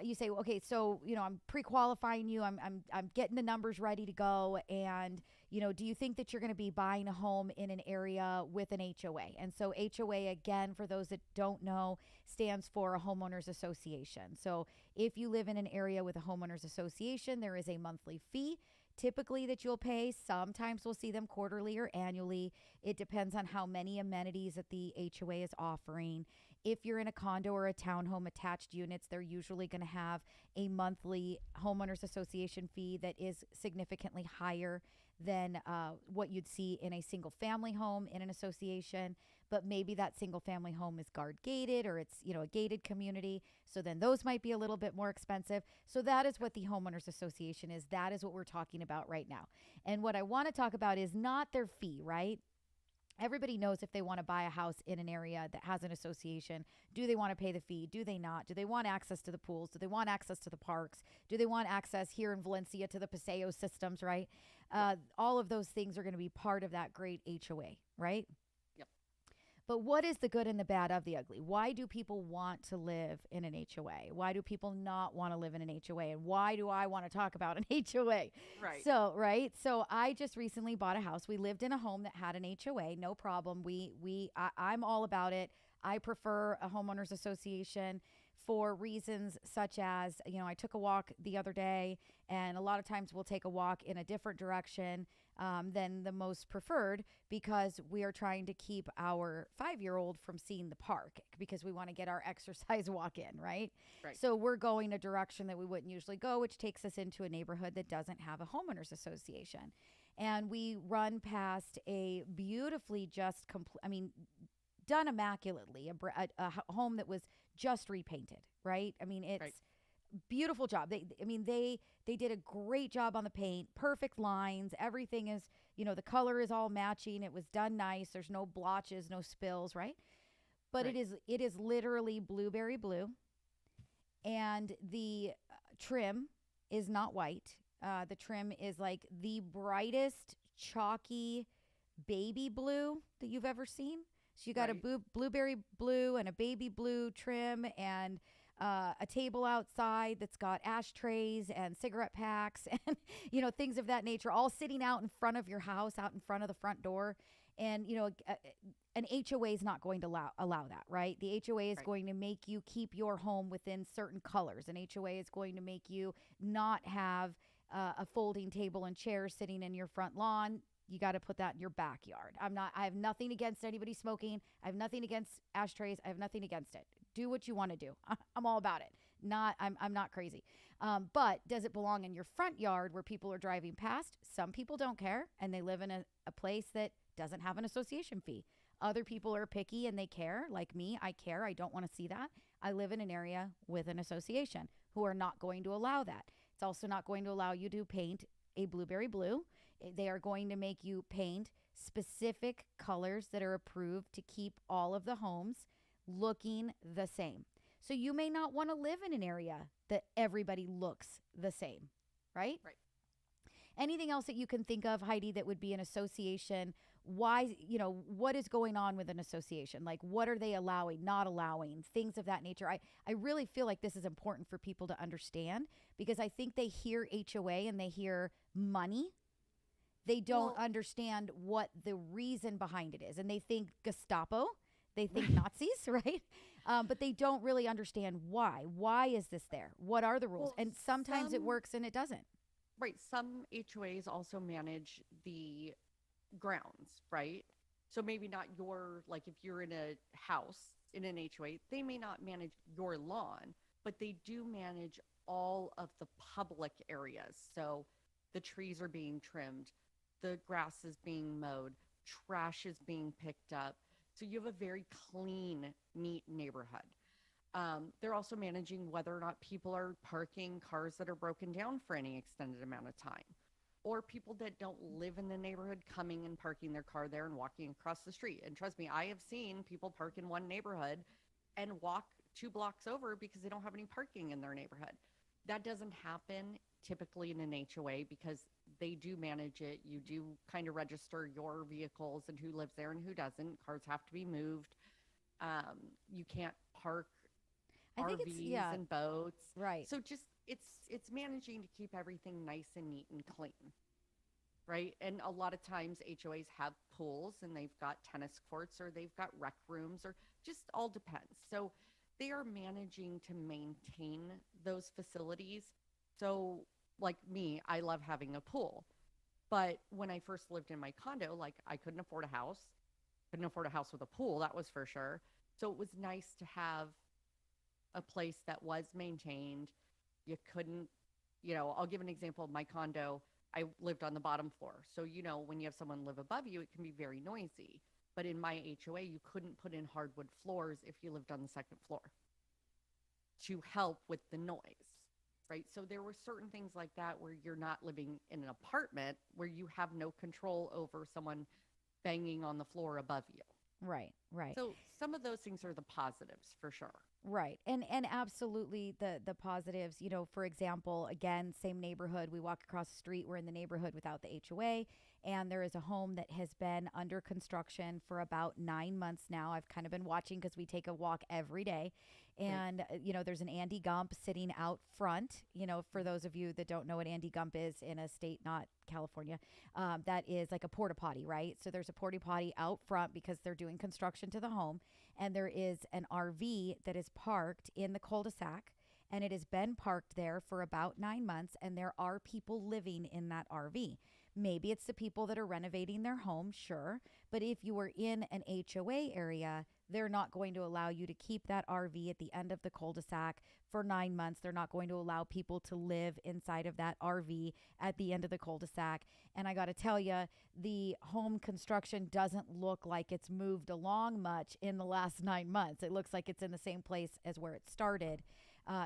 you say, okay, so, I'm pre-qualifying you. I'm getting the numbers ready to go. And, do you think that you're going to be buying a home in an area with an HOA? And so HOA, again, for those that don't know, stands for a homeowners association. So if you live in an area with a homeowners association, there is a monthly fee typically that you'll pay. Sometimes we'll see them quarterly or annually. It depends on how many amenities that the HOA is offering. If you're in a condo or a townhome attached units, they're usually going to have a monthly homeowners association fee that is significantly higher than what you'd see in a single family home in an association. But maybe that single family home is guard gated, or it's, a gated community. So then those might be a little bit more expensive. So that is what the homeowners association is. That is what we're talking about right now. And what I want to talk about is not their fee, right? Everybody knows if they want to buy a house in an area that has an association, do they want to pay the fee? Do they not? Do they want access to the pools? Do they want access to the parks? Do they want access here in Valencia to the Paseo systems, right? All of those things are going to be part of that great HOA, right? Yep. But what is the good and the bad of the ugly? Why do people want to live in an HOA? Why do people not want to live in an HOA? And why do I want to talk about an HOA? Right. So, right. So I just recently bought a house. We lived in a home that had an HOA, no problem. I'm all about it. I prefer a homeowners association for reasons such as, I took a walk the other day, and a lot of times we'll take a walk in a different direction than the most preferred, because we are trying to keep our 5-year-old from seeing the park, because we want to get our exercise walk in, right? Right. So we're going a direction that we wouldn't usually go, which takes us into a neighborhood that doesn't have a homeowners association. And we run past a beautifully done immaculately, a home that was just repainted, right? I mean, it's Right. beautiful job. They did a great job on the paint, perfect lines. Everything is, the color is all matching. It was done nice. There's no blotches, no spills, right? But Right. it is literally blueberry blue, and the trim is not white. The trim is like the brightest chalky baby blue that you've ever seen. So you got Right. a blueberry blue and a baby blue trim, and a table outside that's got ashtrays and cigarette packs and, things of that nature, all sitting out in front of your house, out in front of the front door. And, an HOA is not going to allow that, right? The HOA is Right. going to make you keep your home within certain colors. An HOA is going to make you not have a folding table and chairs sitting in your front lawn. You got to put that in your backyard. I have nothing against anybody smoking. I have nothing against ashtrays. I have nothing against it. Do what you want to do. I'm all about it. I'm not crazy. But does it belong in your front yard where people are driving past? Some people don't care, and they live in a place that doesn't have an association fee. Other people are picky and they care. Like me, I care. I don't want to see that. I live in an area with an association who are not going to allow that. It's also not going to allow you to paint a blueberry blue. They are going to make you paint specific colors that are approved to keep all of the homes looking the same. So you may not want to live in an area that everybody looks the same, right? Right. Anything else that you can think of, Heidi, that would be an association? Why, what is going on with an association? Like, what are they allowing, not allowing, things of that nature? I really feel like this is important for people to understand, because I think they hear HOA and they hear money. They don't Well- understand what the reason behind it is. And they think Gestapo, they think Nazis, right? But they don't really understand why. Why is this there? What are the rules? Well, And sometimes it some- works and it doesn't. Right. Some HOAs also manage the grounds, right? So maybe not like if you're in a house in an HOA, they may not manage your lawn, but they do manage all of the public areas. So the trees are being trimmed, the grass is being mowed, trash is being picked up. So you have a very clean, neat neighborhood. They're also managing whether or not people are parking cars that are broken down for any extended amount of time, or people that don't live in the neighborhood coming and parking their car there and walking across the street. And trust me, I have seen people park in one neighborhood and walk 2 blocks over because they don't have any parking in their neighborhood. That doesn't happen typically in an HOA because they do manage it. You do kind of register your vehicles and who lives there and who doesn't. Cars have to be moved. You can't park I think RVs it's, yeah, and boats. right. So just it's managing to keep everything nice and neat and clean. Right? And a lot of times HOAs have pools and they've got tennis courts or they've got rec rooms, or just all depends. So they are managing to maintain those facilities. So like me, I love having a pool. But when I first lived in my condo, like I couldn't afford a house with a pool, that was for sure. So it was nice to have a place that was maintained. You couldn't, I'll give an example of my condo. I lived on the bottom floor. So, when you have someone live above you, it can be very noisy. But in my HOA, you couldn't put in hardwood floors if you lived on the second floor to help with the noise, right? So there were certain things like that where you're not living in an apartment where you have no control over someone banging on the floor above you. Right. So some of those things are the positives for sure. Right. And absolutely the positives, for example, again, same neighborhood, we walk across the street, we're in the neighborhood without the HOA, and there is a home that has been under construction for about 9 months now. I've kind of been watching because we take a walk every day. Right. And there's an Andy Gump sitting out front. For those of you that don't know what Andy Gump is in a state not California, that is like a porta potty, right? So there's a porta potty out front because they're doing construction to the home, and there is an RV that is parked in the cul-de-sac, and it has been parked there for about 9 months, and there are people living in that RV. Maybe it's the people that are renovating their home, sure, but if you were in an HOA area, they're not going to allow you to keep that RV at the end of the cul-de-sac for 9 months. They're not going to allow people to live inside of that RV at the end of the cul-de-sac. And I got to tell you, the home construction doesn't look like it's moved along much in the last 9 months. It looks like it's in the same place as where it started.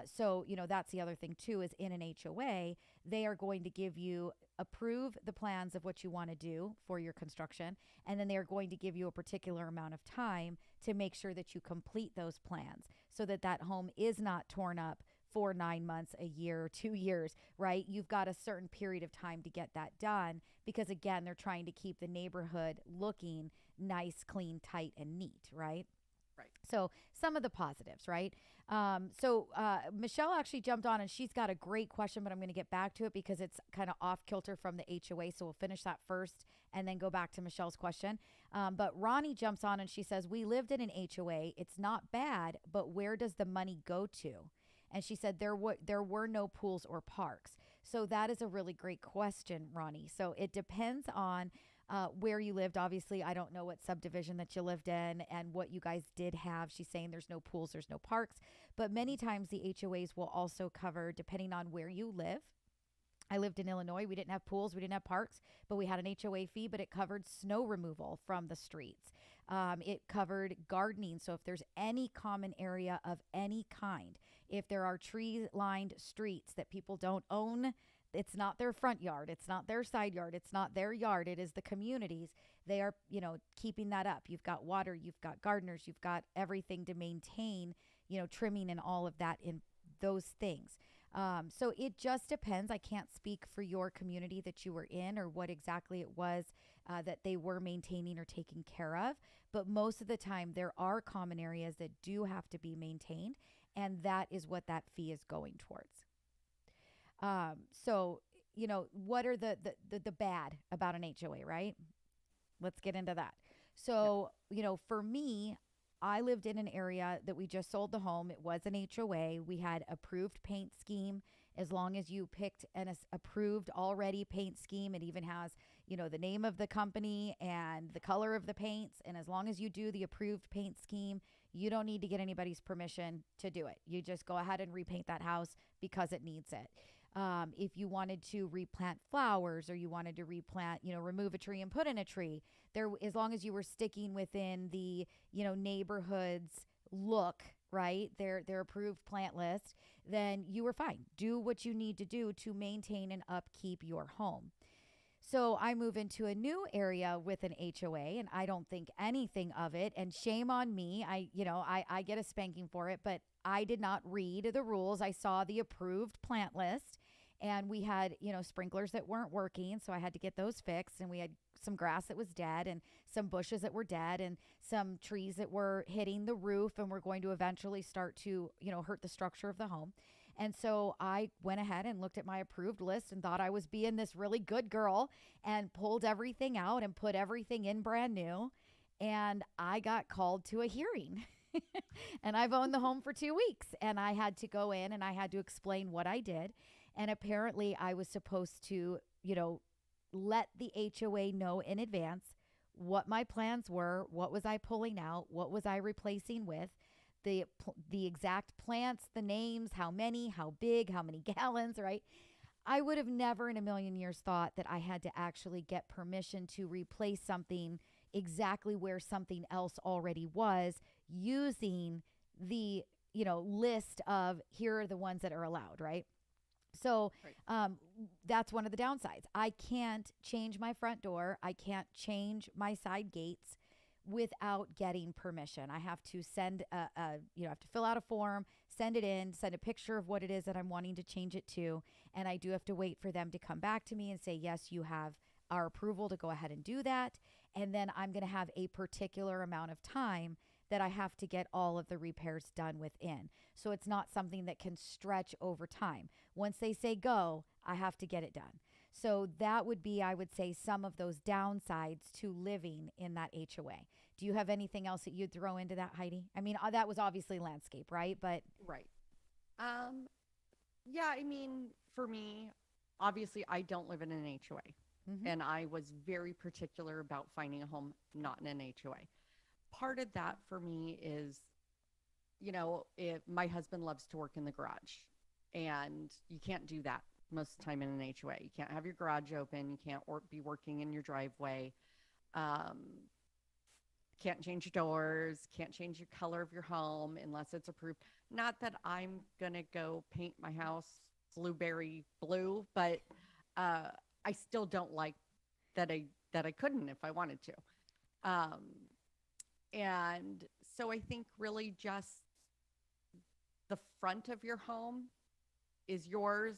So, that's the other thing too, is in an HOA, they are going to approve the plans of what you want to do for your construction. And then they're going to give you a particular amount of time to make sure that you complete those plans so that that home is not torn up for 9 months, a year, 2 years, right? You've got a certain period of time to get that done because, again, they're trying to keep the neighborhood looking nice, clean, tight, and neat, right? Right. So some of the positives, right? Michelle actually jumped on and she's got a great question, but I'm going to get back to it because it's kind of off kilter from the HOA. So we'll finish that first and then go back to Michelle's question. But Ronnie jumps on and she says, we lived in an HOA. It's not bad, but where does the money go to? And she said there were no pools or parks. So that is a really great question, Ronnie. So it depends on where you lived. Obviously, I don't know what subdivision that you lived in and what you guys did have. She's saying there's no pools, there's no parks, but many times the HOAs will also cover, depending on where you live. I lived in Illinois. We didn't have pools, we didn't have parks, but we had an HOA fee, but it covered snow removal from the streets. It covered gardening. So if there's any common area of any kind, if there are tree-lined streets that people don't own, it's not their front yard, it's not their side yard, it's not their yard, it is the community's. They are, keeping that up. You've got water, you've got gardeners, you've got everything to maintain, trimming and all of that in those things. So it just depends. I can't speak for your community that you were in or what exactly it was that they were maintaining or taking care of. But most of the time, there are common areas that do have to be maintained, and that is what that fee is going towards. What are the bad about an HOA, right? Let's get into that. So, for me, I lived in an area that we just sold the home. It was an HOA. We had approved paint scheme. As long as you picked an approved already paint scheme, it even has, the name of the company and the color of the paints. And as long as you do the approved paint scheme, you don't need to get anybody's permission to do it. You just go ahead and repaint that house because it needs it. If you wanted to replant flowers or you wanted to replant, remove a tree and put in a tree there, as long as you were sticking within the, neighborhood's look, right? Their approved plant list, then you were fine. Do what you need to do to maintain and upkeep your home. So I move into a new area with an HOA and I don't think anything of it, and shame on me. I get a spanking for it, but I did not read the rules. I saw the approved plant list and we had, sprinklers that weren't working. So I had to get those fixed, and we had some grass that was dead and some bushes that were dead and some trees that were hitting the roof and were going to eventually start to, hurt the structure of the home. And so I went ahead and looked at my approved list and thought I was being this really good girl and pulled everything out and put everything in brand new. And I got called to a hearing. And I've owned the home for 2 weeks, and I had to go in and I had to explain what I did. And apparently I was supposed to, let the HOA know in advance what my plans were, what was I pulling out, what was I replacing with, the exact plants, the names, how many, how big, how many gallons, right? I would have never in a million years thought that I had to actually get permission to replace something exactly where something else already was, using the, list of here are the ones that are allowed, right? So that's one of the downsides. I can't change my front door. I can't change my side gates without getting permission. I have to send I have to fill out a form, send it in, send a picture of what it is that I'm wanting to change it to. And I do have to wait for them to come back to me and say, yes, you have our approval to go ahead and do that. And then I'm going to have a particular amount of time that I have to get all of the repairs done within. So it's not something that can stretch over time. Once they say go, I have to get it done. So that would be, I would say, some of those downsides to living in that HOA. Do you have anything else that you'd throw into that, Heidi? I mean, that was obviously landscape, right? But Right. Yeah, I mean, for me, obviously, I don't live in an HOA. And I was very particular about finding a home not in an HOA. Part of that for me is, my husband loves to work in the garage, and you can't do that most of the time in an HOA. You can't have your garage open. You can't be working in your driveway. Can't change your doors. Can't change your color of your home unless it's approved. Not that I'm going to go paint my house blueberry blue, but I still don't like that I couldn't if I wanted to. And so I think really just the front of your home is yours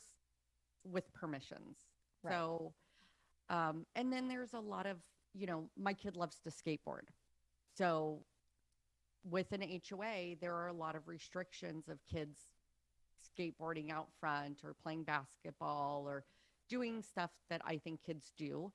with permissions. Right. So, and then there's a lot of, my kid loves to skateboard. So with an HOA, there are a lot of restrictions of kids skateboarding out front or playing basketball or doing stuff that I think kids do.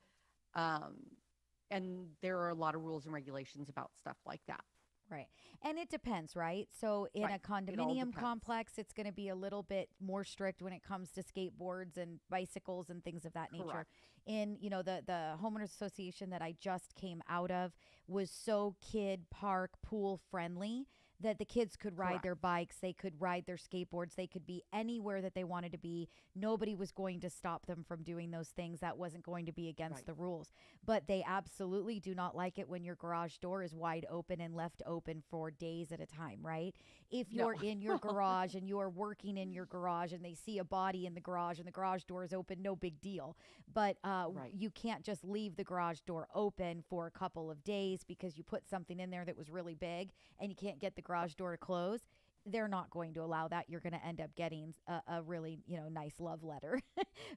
And there are a lot of rules and regulations about stuff like that. right. And it depends, right? So in Right. a It all condominium depends. complex, it's going to be a little bit more strict when it comes to skateboards and bicycles and things of that nature. Correct. In, the homeowners association that I just came out of was so kid park pool friendly that the kids could ride Correct. their bikes, they could ride their skateboards, they could be anywhere that they wanted to be. Nobody was going to stop them from doing those things. That wasn't going to be against Right. the rules. But they absolutely do not like it when your garage door is wide open and left open for days at a time, right? If No. you're in your garage and you're working in your garage and they see a body in the garage and the garage door is open, no big deal. But Right. you can't just leave the garage door open for a couple of days because you put something in there that was really big and you can't get the garage door to close. They're not going to allow that. You're going to end up getting a really, nice love letter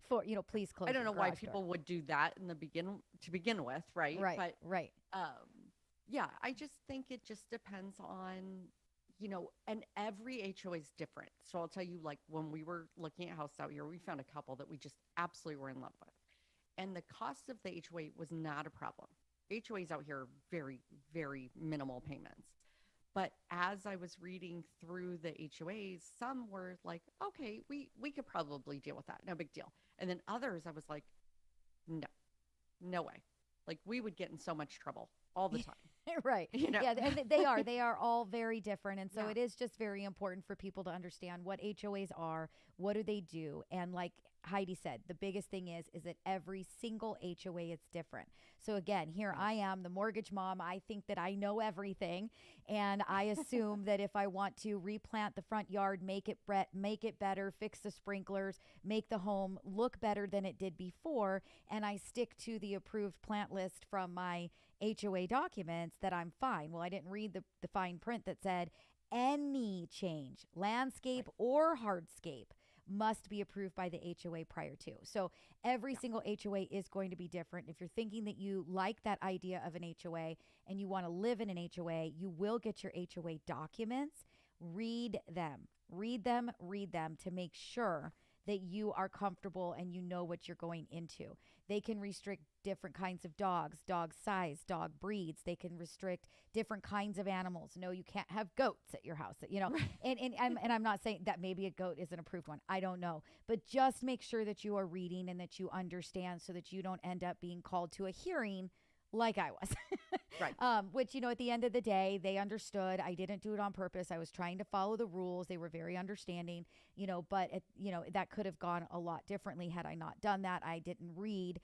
for, please close I don't your know why garage door. people would do that to begin with, right? Right, But right. yeah, I just think it just depends on, and every HOA is different. So I'll tell you, like when we were looking at house out here, we found a couple that we just absolutely were in love with. And the cost of the HOA was not a problem. HOAs out here are very, very minimal payments. But as I was reading through the HOAs, some were like, okay, we could probably deal with that. No big deal. And then others, I was like, no way. Like we would get in so much trouble all the time. Right. You know? Yeah, and they are all very different. And so Yeah. it is just very important for people to understand what HOAs are, what do they do? And like Heidi said, the biggest thing is that every single HOA is different. So again, here I am, the mortgage mom. I think that I know everything. And I assume that if I want to replant the front yard, make it better, fix the sprinklers, make the home look better than it did before, and I stick to the approved plant list from my HOA documents, that I'm fine. Well, I didn't read the fine print that said any change, landscape or hardscape, must be approved by the HOA prior to. So every single HOA is going to be different. If you're thinking that you like that idea of an HOA and you want to live in an HOA, you will get your HOA documents. Read them to make sure that you are comfortable and you know what you're going into. They can restrict different kinds of dogs, dog size, dog breeds. They can restrict different kinds of animals. No, you can't have goats at your house, and I'm not saying that maybe a goat is an approved one. I don't know. But just make sure that you are reading and that you understand so that you don't end up being called to a hearing like I was. Right. Which, at the end of the day, they understood. I didn't do it on purpose. I was trying to follow the rules. They were very understanding, but that could have gone a lot differently had I not done that. I didn't read,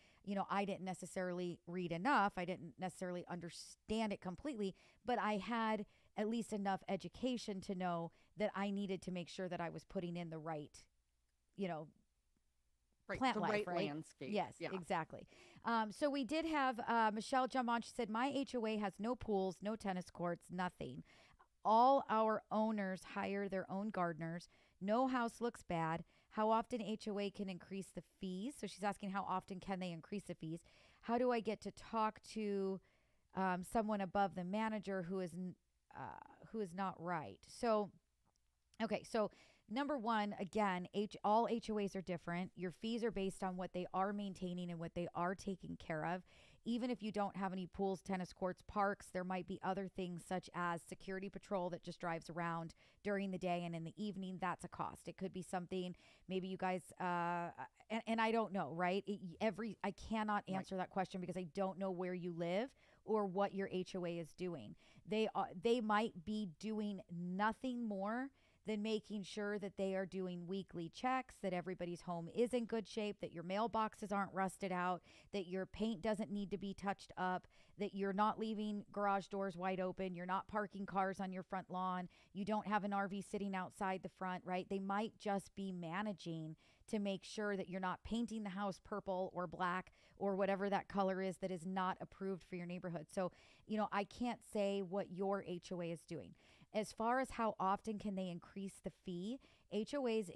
I didn't necessarily read enough. I didn't necessarily understand it completely, but I had at least enough education to know that I needed to make sure that I was putting in the right, Right, plant the life, right right? landscape. Yes, Yeah. exactly. So we did have Michelle jump on. She said, my HOA has no pools, no tennis courts, nothing. All our owners hire their own gardeners. No house looks bad. How often HOA can increase the fees? So she's asking how often can they increase the fees? How do I get to talk to someone above the manager who is not right? So okay, so number one, again, all HOAs are different. Your fees are based on what they are maintaining and what they are taking care of. Even if you don't have any pools, tennis courts, parks, there might be other things such as security patrol that just drives around during the day and in the evening. That's a cost. It could be something maybe you guys, and I don't know, right? I cannot answer that question because I don't know where you live or what your HOA is doing. They might be doing nothing more than making sure that they are doing weekly checks, that everybody's home is in good shape, that your mailboxes aren't rusted out, that your paint doesn't need to be touched up, that you're not leaving garage doors wide open, you're not parking cars on your front lawn, you don't have an RV sitting outside the front, right? They might just be managing to make sure that you're not painting the house purple or black or whatever that color is that is not approved for your neighborhood. So, I can't say what your HOA is doing. As far as how often can they increase the fee, HOAs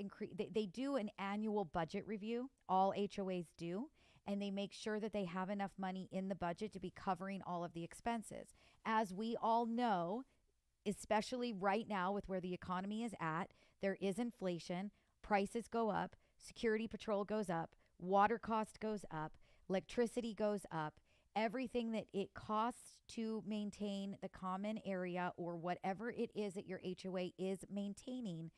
they do an annual budget review. All HOAs do. And they make sure that they have enough money in the budget to be covering all of the expenses. As we all know, especially right now with where the economy is at, there is inflation, prices go up, security patrol goes up, water cost goes up, electricity goes up. Everything that it costs to maintain the common area or whatever it is that your HOA is maintaining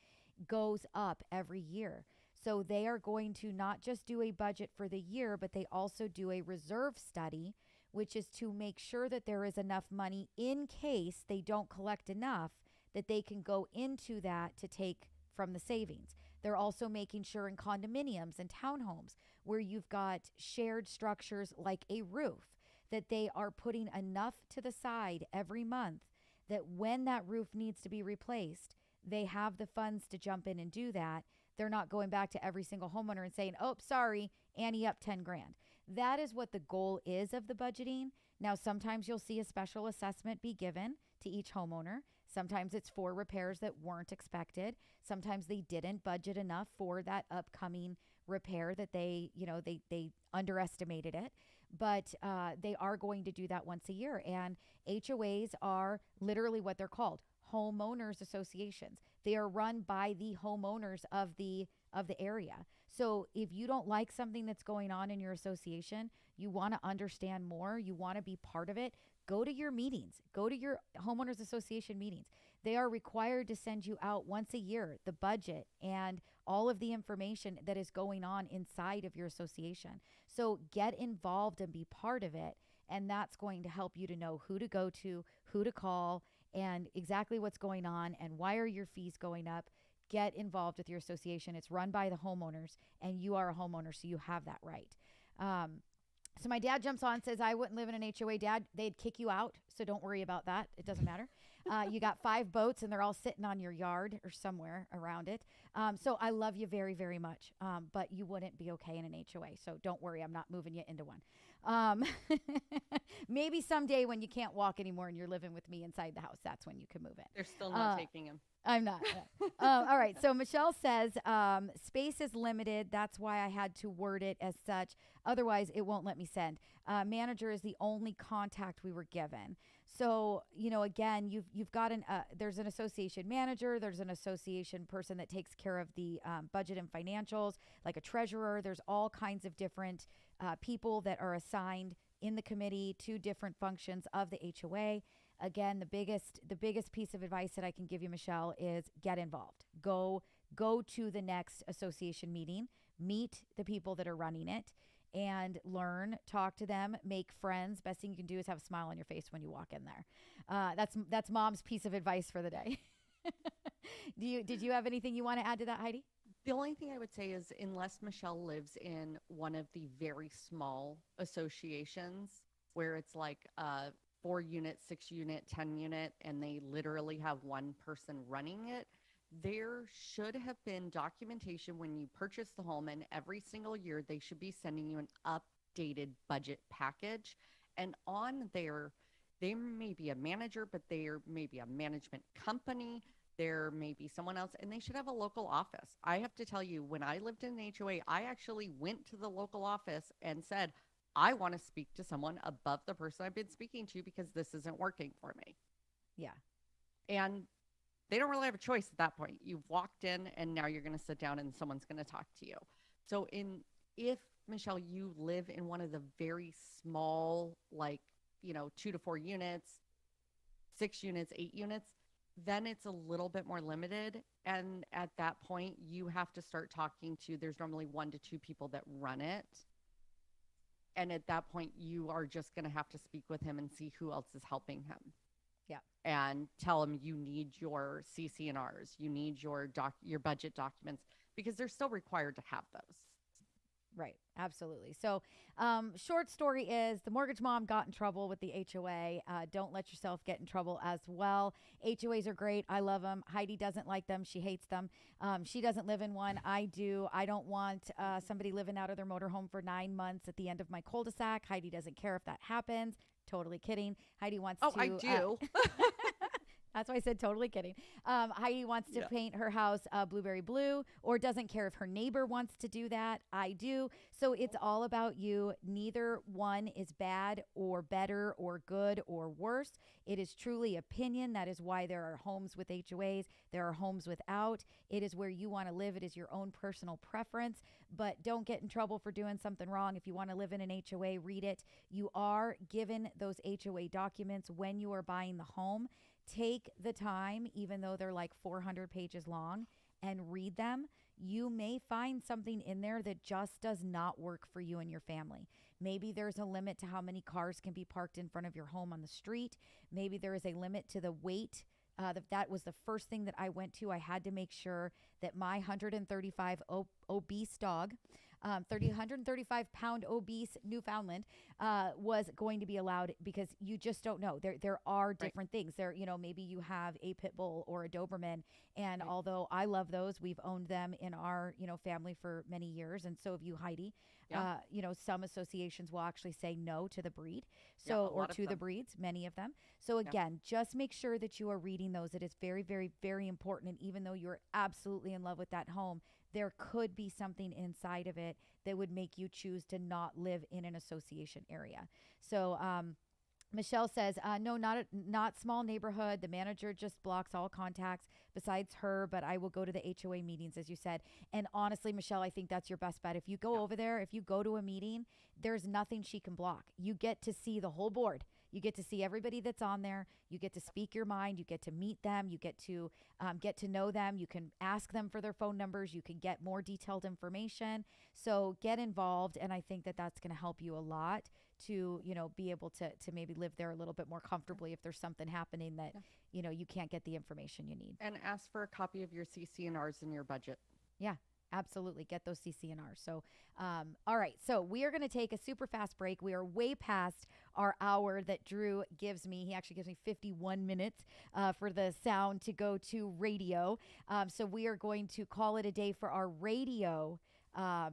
goes up every year. So they are going to not just do a budget for the year, but they also do a reserve study, which is to make sure that there is enough money in case they don't collect enough that they can go into that to take from the savings. They're also making sure in condominiums and townhomes where you've got shared structures like a roof, that they are putting enough to the side every month that when that roof needs to be replaced, they have the funds to jump in and do that. They're not going back to every single homeowner and saying, oh, sorry, Annie up 10 grand. That is what the goal is of the budgeting. Now, sometimes you'll see a special assessment be given to each homeowner. Sometimes it's for repairs that weren't expected. Sometimes they didn't budget enough for that upcoming repair that they underestimated it. But they are going to do that once a year. And HOAs are literally what they're called, homeowners associations. They are run by the homeowners of the area. So if you don't like something that's going on in your association, you want to understand more, you want to be part of it, go to your meetings, go to your homeowners association meetings. They are required to send you out once a year the budget and all of the information that is going on inside of your association. So get involved and be part of it. And that's going to help you to know who to go to, who to call, and exactly what's going on and why are your fees going up. Get involved with your association. It's run by the homeowners and you are a homeowner, so you have that right. So my dad jumps on and says, I wouldn't live in an HOA. Dad, they'd kick you out, so don't worry about that. It doesn't matter. You got 5 boats and they're all sitting on your yard or somewhere around it. So I love you very, very much, but you wouldn't be okay in an HOA. So don't worry, I'm not moving you into one. Maybe someday when you can't walk anymore and you're living with me inside the house, that's when you can move in. They're still not taking him. I'm not. All right. So Michelle says space is limited. That's why I had to word it as such. Otherwise, it won't let me send. Manager is the only contact we were given. So, again, you've got there's an association manager. There's an association person that takes care of the budget and financials, like a treasurer. There's all kinds of different people that are assigned in the committee to different functions of the HOA. Again, the biggest piece of advice that I can give you, Michelle, is get involved. Go to the next association meeting, meet the people that are running it, and learn, talk to them, make friends. Best thing you can do is have a smile on your face when you walk in there. That's Mom's piece of advice for the day. Did you have anything you want to add to that, Heidi? The only thing I would say is unless Michelle lives in one of the very small associations where it's like 4 unit, 6 unit, 10 unit, and they literally have one person running it, there should have been documentation when you purchase the home, and every single year they should be sending you an updated budget package. And on there may be a manager, but there may be a management company, there may be someone else, and they should have a local office. I have to tell you, when I lived in an HOA, I actually went to the local office and said, I want to speak to someone above the person I've been speaking to because this isn't working for me. Yeah. And they don't really have a choice at that point. You've walked in and now you're going to sit down and someone's going to talk to you. So if Michelle, you live in one of the very small, like, 2 to 4 units, 6 units, 8 units, then it's a little bit more limited. And at that point, you have to start talking to, there's normally 1 to 2 people that run it. And at that point, you are just going to have to speak with him and see who else is helping him. Yeah. And tell him you need your CC&Rs, you need your budget documents, because they're still required to have those. Right. Absolutely. So, short story is the mortgage mom got in trouble with the HOA. Don't let yourself get in trouble as well. HOAs are great. I love them. Heidi doesn't like them. She hates them. She doesn't live in one. I do. I don't want somebody living out of their motorhome for 9 months at the end of my cul-de-sac. Heidi doesn't care if that happens. Totally kidding. Heidi wants to. Oh, I do. That's why I said totally kidding. Heidi wants to paint her house blueberry blue, or doesn't care if her neighbor wants to do that. I do. So it's all about you. Neither one is bad or better or good or worse. It is truly opinion. That is why there are homes with HOAs. There are homes without. It is where you want to live. It is your own personal preference. But don't get in trouble for doing something wrong. If you want to live in an HOA, read it. You are given those HOA documents when you are buying the home. Take the time, even though they're like 400 pages long, and read them. You may find something in there that just does not work for you and your family. Maybe there's a limit to how many cars can be parked in front of your home on the street. Maybe there is a limit to the weight. That was the first thing that I went to. I had to make sure that my 135 obese dog, 135 pound obese Newfoundland, was going to be allowed, because you just don't know. There are different things there. Maybe you have a pit bull or a Doberman. And although I love those, we've owned them in our, family for many years. And so have you, Heidi. Yeah. Some associations will actually say no to the breed. Yeah, Or to the breeds, many of them. So again, just make sure that you are reading those. It is very, very, very important. And even though you're absolutely in love with that home, there could be something inside of it that would make you choose to not live in an association area. So, Michelle says, no, not small neighborhood. The manager just blocks all contacts besides her, but I will go to the HOA meetings, as you said. And honestly, Michelle, I think that's your best bet. If you go over there, if you go to a meeting, there's nothing she can block. You get to see the whole board. You get to see everybody that's on there. You get to speak your mind. You get to meet them. You get to know them. You can ask them for their phone numbers. You can get more detailed information. So get involved. And I think that that's going to help you a lot to, be able to maybe live there a little bit more comfortably if there's something happening that, you can't get the information you need. And ask for a copy of your CC&Rs in your budget. Yeah. Absolutely. Get those CC&Rs. So, all right. So we are going to take a super fast break. We are way past our hour that Drew gives me. He actually gives me 51 minutes for the sound to go to radio. So we are going to call it a day for our radio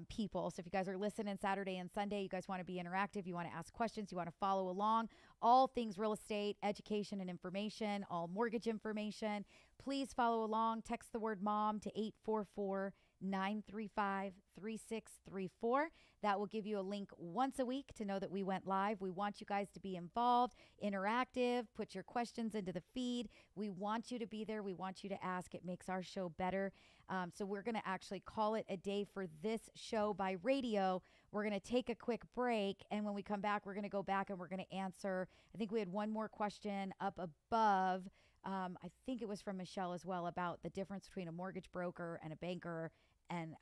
people. So if you guys are listening Saturday and Sunday, you guys want to be interactive, you want to ask questions, you want to follow along, all things real estate, education and information, all mortgage information, please follow along. Text the word mom to 844-935-3634. That will give you a link once a week to know that we went live. We want you guys to be involved, interactive, put your questions into the feed. We want you to be there. We want you to ask. It makes our show better. So we're going to actually call it a day for this show by radio. We're going to take a quick break. And when we come back, we're going to go back and we're going to answer. I think we had one more question up above. I think it was from Michelle as well about the difference between a mortgage broker and a banker. And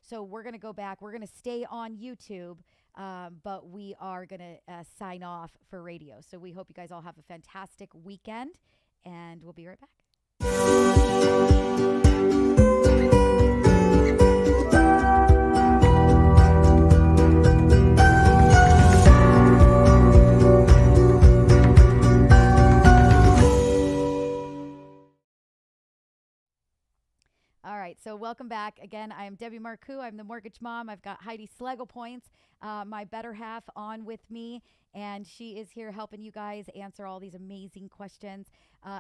so we're going to go back. We're going to stay on YouTube, but we are going to sign off for radio. So we hope you guys all have a fantastic weekend, and we'll be right back. So welcome back. Again, I am Debbie Marcoux. I'm the mortgage mom. I've got Heidi Schlegelpoints, my better half, on with me, and she is here helping you guys answer all these amazing questions.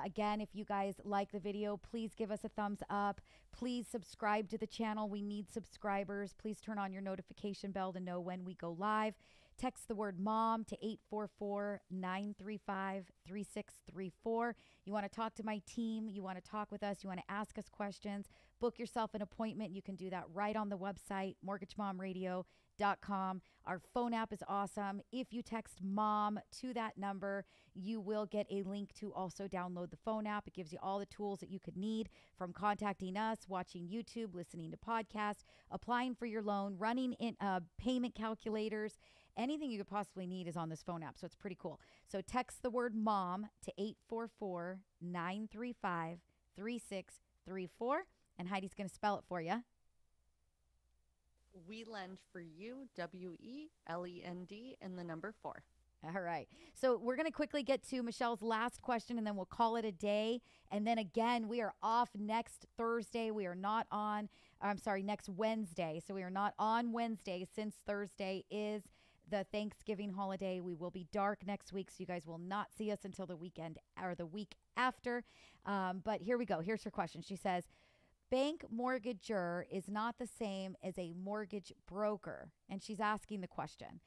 Again, if you guys like the video, please give us a thumbs up. Please subscribe to the channel. We need subscribers. Please turn on your notification bell to know when we go live. Text the word MOM to 844-935-3634. You want to talk to my team. You want to talk with us. You want to ask us questions. Book yourself an appointment. You can do that right on the website, mortgagemomradio.com. Our phone app is awesome. If you text MOM to that number, you will get a link to also download the phone app. It gives you all the tools that you could need, from contacting us, watching YouTube, listening to podcasts, applying for your loan, running in payment calculators. Anything you could possibly need is on this phone app, so it's pretty cool. So text the word MOM to 844-935-3634, and Heidi's going to spell it for you. We lend for you, WELEND, and the number 4. All right. So we're going to quickly get to Michelle's last question, and then we'll call it a day. And then again, we are off next Thursday. We are not on, next Wednesday. So we are not on Wednesday, since Thursday is the Thanksgiving holiday. We will be dark next week, so you guys will not see us until the weekend or the week after. But here we go. Here's her question. She says, bank mortgager is not the same as a mortgage broker. And she's asking the question,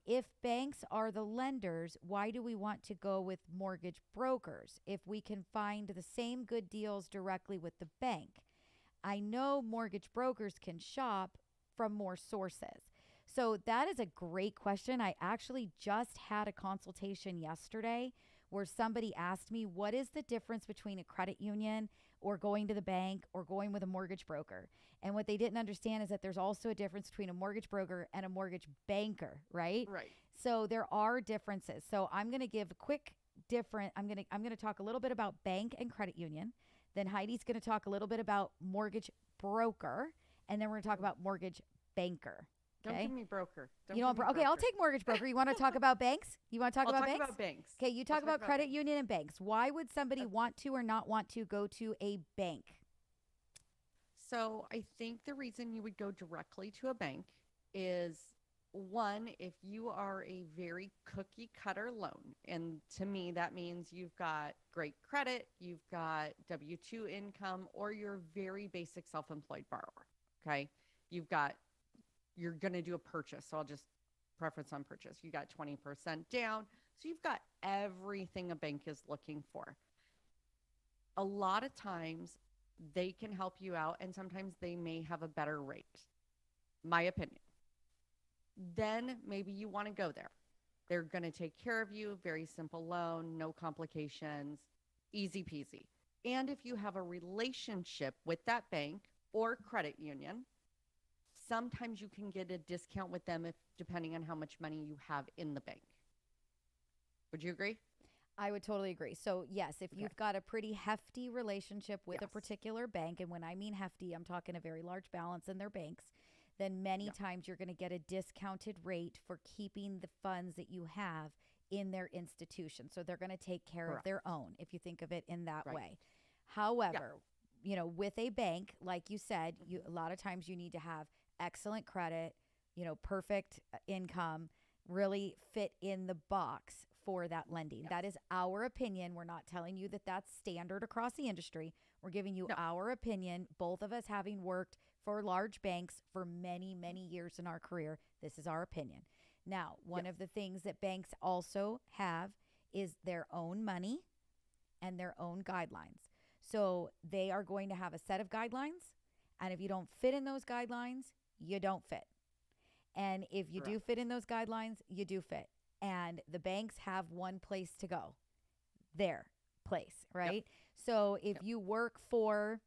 if banks are the lenders, why do we want to go with mortgage brokers if we can find the same good deals directly with the bank? I know mortgage brokers can shop from more sources. So that is a great question. I actually just had a consultation yesterday where somebody asked me, what is the difference between a credit union or going to the bank or going with a mortgage broker? And what they didn't understand is that there's also a difference between a mortgage broker and a mortgage banker, right? Right. So there are differences. So I'm going to give a quick I'm going to talk a little bit about bank and credit union. Then Heidi's going to talk a little bit about mortgage broker, and then we're going to talk about mortgage banker. Don't Okay. give me broker. Don't You know, give me okay, I'll broker. take mortgage broker. You want to talk about banks? You want to talk I'll about talk banks? about banks. Okay, you I'll talk about credit banks. union and banks. Why would somebody want to or not want to go to a bank? So I think the reason you would go directly to a bank is, one, if you are a very cookie cutter loan. And to me, that means you've got great credit, you've got W-2 income, or you're a very basic self-employed borrower. Okay. You're going to do a purchase. So I'll just preference on purchase. You got 20% down. So you've got everything a bank is looking for. A lot of times they can help you out, and sometimes they may have a better rate. My opinion. Then maybe you want to go there. They're going to take care of you. Very simple loan, no complications, easy peasy. And if you have a relationship with that bank or credit union, sometimes you can get a discount with them depending on how much money you have in the bank. Would you agree? I would totally agree. So yes, if you've got a pretty hefty relationship with a particular bank, and when I mean hefty, I'm talking a very large balance in their banks, then many times you're going to get a discounted rate for keeping the funds that you have in their institution. So they're going to take care of their own, if you think of it in that way. However, you know, with a bank, like you said, a lot of times you need to have excellent credit, you know, perfect income, really fit in the box for that lending. That is our opinion. We're not telling you that that's standard across the industry. We're giving you our opinion, both of us having worked for large banks for many, many years in our career. This is our opinion. Now, one of the things that banks also have is their own money and their own guidelines. So they are going to have a set of guidelines, and if you don't fit in those guidelines, you don't fit. And if you do fit in those guidelines, you do fit. And the banks have one place to go, their place, right? So if you work for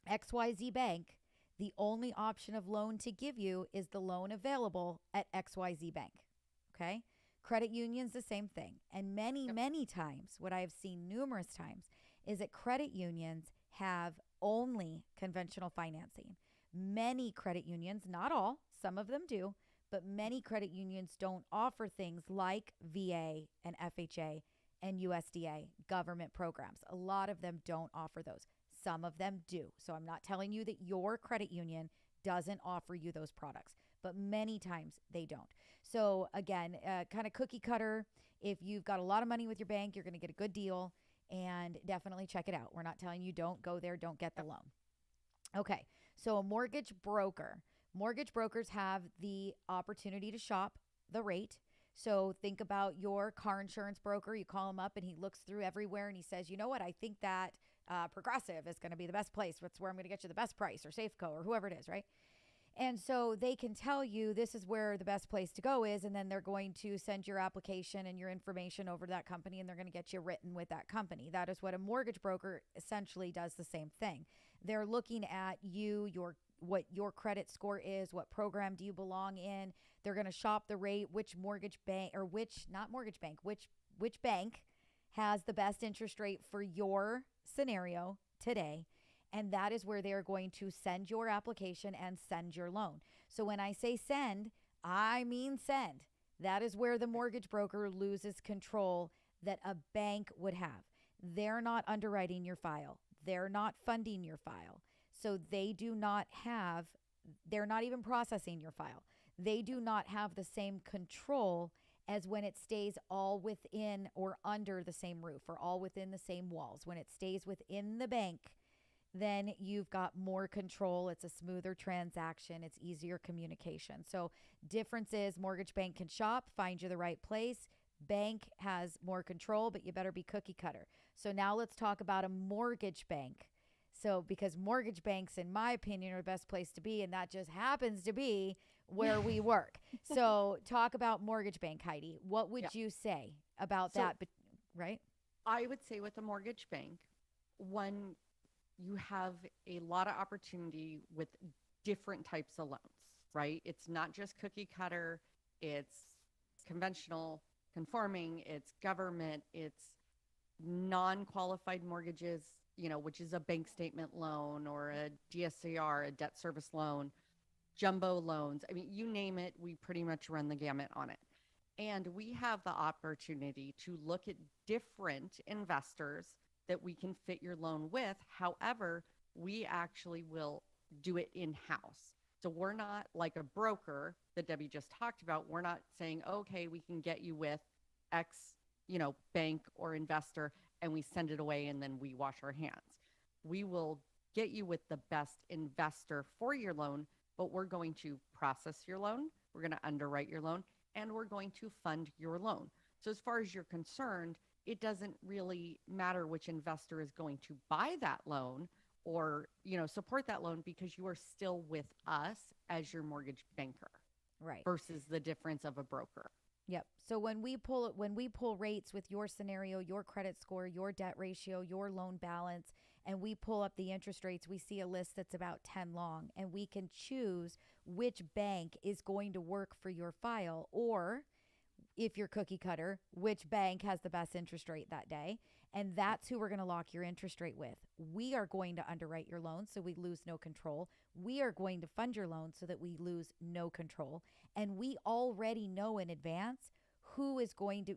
XYZ Bank, the only option of loan to give you is the loan available at XYZ Bank, okay? Credit unions, the same thing. And many, many times, what I have seen numerous times, is that credit unions have only conventional financing. Many credit unions, not all, some of them do, but many credit unions don't offer things like VA and FHA and USDA government programs. A lot of them don't offer those. Some of them do. So I'm not telling you that your credit union doesn't offer you those products, but many times they don't. So again, kind of cookie cutter. If you've got a lot of money with your bank, you're going to get a good deal, and definitely check it out. We're not telling you don't go there, don't get the loan. Okay, so a mortgage broker. Mortgage brokers have the opportunity to shop the rate. So think about your car insurance broker. You call him up and he looks through everywhere and he says, you know what, I think that Progressive is going to be the best place. That's where I'm going to get you the best price, or Safeco, or whoever it is, right? And so they can tell you this is where the best place to go is, and then they're going to send your application and your information over to that company, and they're going to get you written with that company. That is what a mortgage broker essentially does, the same thing. They're looking at you, what your credit score is, what program do you belong in. They're going to shop the rate, which mortgage bank, or which bank has the best interest rate for your scenario today. And that is where they're going to send your application and send your loan. So when I say send, I mean send. That is where the mortgage broker loses control that a bank would have. They're not underwriting your file. They're not funding your file. So they're not even processing your file. They do not have the same control as when it stays all within or under the same roof, or all within the same walls. When it stays within the bank, then you've got more control. It's a smoother transaction. It's easier communication. So difference is mortgage bank can shop, find you the right place. Bank has more control, but you better be cookie cutter. So now let's talk about a mortgage bank. So because mortgage banks, in my opinion, are the best place to be, and that just happens to be where we work. So talk about mortgage bank, Heidi. What would you say about that? Right? I would say with a mortgage bank, one, you have a lot of opportunity with different types of loans, right? It's not just cookie cutter. It's conventional, conforming, it's government, it's non-qualified mortgages, which is a bank statement loan or a DSCR, a debt service loan, jumbo loans. I mean, you name it, we pretty much run the gamut on it. And we have the opportunity to look at different investors that we can fit your loan with. However, we actually will do it in-house. So we're not like a broker that Debbie just talked about. We're not saying, okay, we can get you with X, bank or investor, and we send it away and then we wash our hands. We will get you with the best investor for your loan, but we're going to process your loan, we're going to underwrite your loan, and we're going to fund your loan. So as far as you're concerned, it doesn't really matter which investor is going to buy that loan or, support that loan, because you are still with us as your mortgage banker. Right. Versus the difference of a broker. Yep. So when we pull rates with your scenario, your credit score, your debt ratio, your loan balance, and we pull up the interest rates, we see a list that's about 10 long, and we can choose which bank is going to work for your file, or if you're cookie cutter, which bank has the best interest rate that day. And that's who we're going to lock your interest rate with. We are going to underwrite your loan so we lose no control. We are going to fund your loan so that we lose no control. And we already know in advance who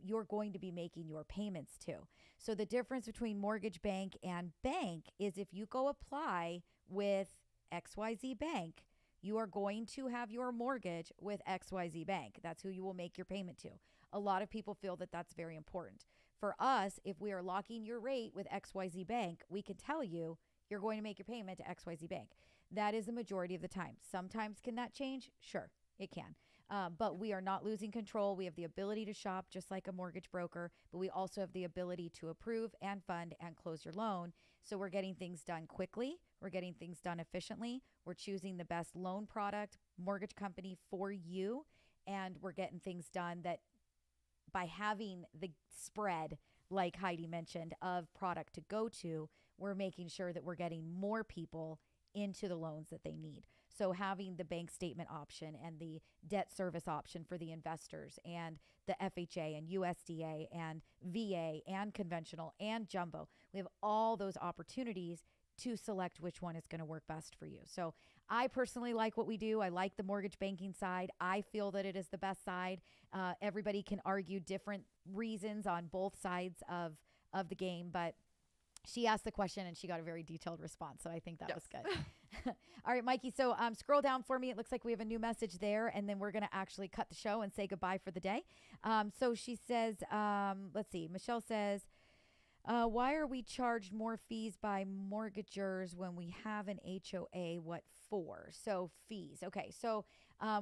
you're going to be making your payments to. So the difference between mortgage bank and bank is if you go apply with XYZ Bank, you are going to have your mortgage with XYZ Bank. That's who you will make your payment to. A lot of people feel that that's very important. For us, if we are locking your rate with XYZ Bank, we can tell you you're going to make your payment to XYZ Bank. That is the majority of the time. Sometimes can that change? Sure, it can. But we are not losing control. We have the ability to shop just like a mortgage broker, but we also have the ability to approve and fund and close your loan. So we're getting things done quickly. We're getting things done efficiently. We're choosing the best loan product, mortgage company for you. And we're getting things done that by having the spread, like Heidi mentioned, of product to go to, we're making sure that we're getting more people into the loans that they need. So having the bank statement option and the debt service option for the investors and the FHA and USDA and VA and conventional and jumbo, we have all those opportunities to select which one is going to work best for you. So I personally like what we do. I like the mortgage banking side. I feel that it is the best side. Everybody can argue different reasons on both sides of the game, but She asked the question and she got a very detailed response. So I think that Yes. was good. All right, Mikey. So scroll down for me. It looks like we have a new message there. And then we're going to actually cut the show and say goodbye for the day. So she says, let's see. Michelle says, why are we charged more fees by mortgagers when we have an HOA? What for? So fees. Okay. So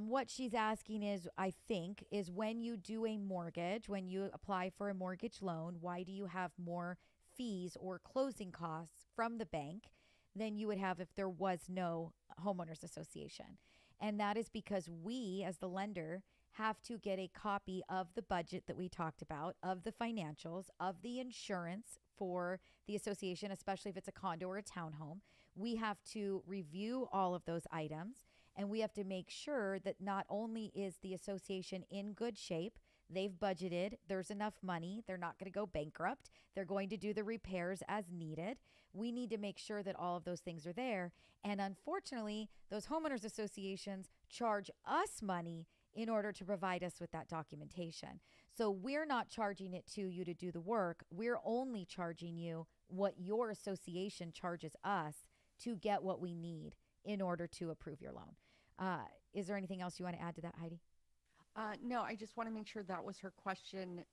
what she's asking is, I think, is when you do a mortgage, when you apply for a mortgage loan, why do you have more fees or closing costs from the bank than you would have if there was no homeowners association? And that is because we, as the lender, have to get a copy of the budget that we talked about, of the financials, of the insurance for the association, especially if it's a condo or a townhome. We have to review all of those items, and we have to make sure that not only is the association in good shape, they've budgeted, there's enough money, they're not going to go bankrupt, they're going to do the repairs as needed. We need to make sure that all of those things are there. And unfortunately, those homeowners associations charge us money in order to provide us with that documentation. So we're not charging it to you to do the work. We're only charging you what your association charges us to get what we need in order to approve your loan. Is there anything else you want to add to that, Heidi? No, I just want to make sure that was her question,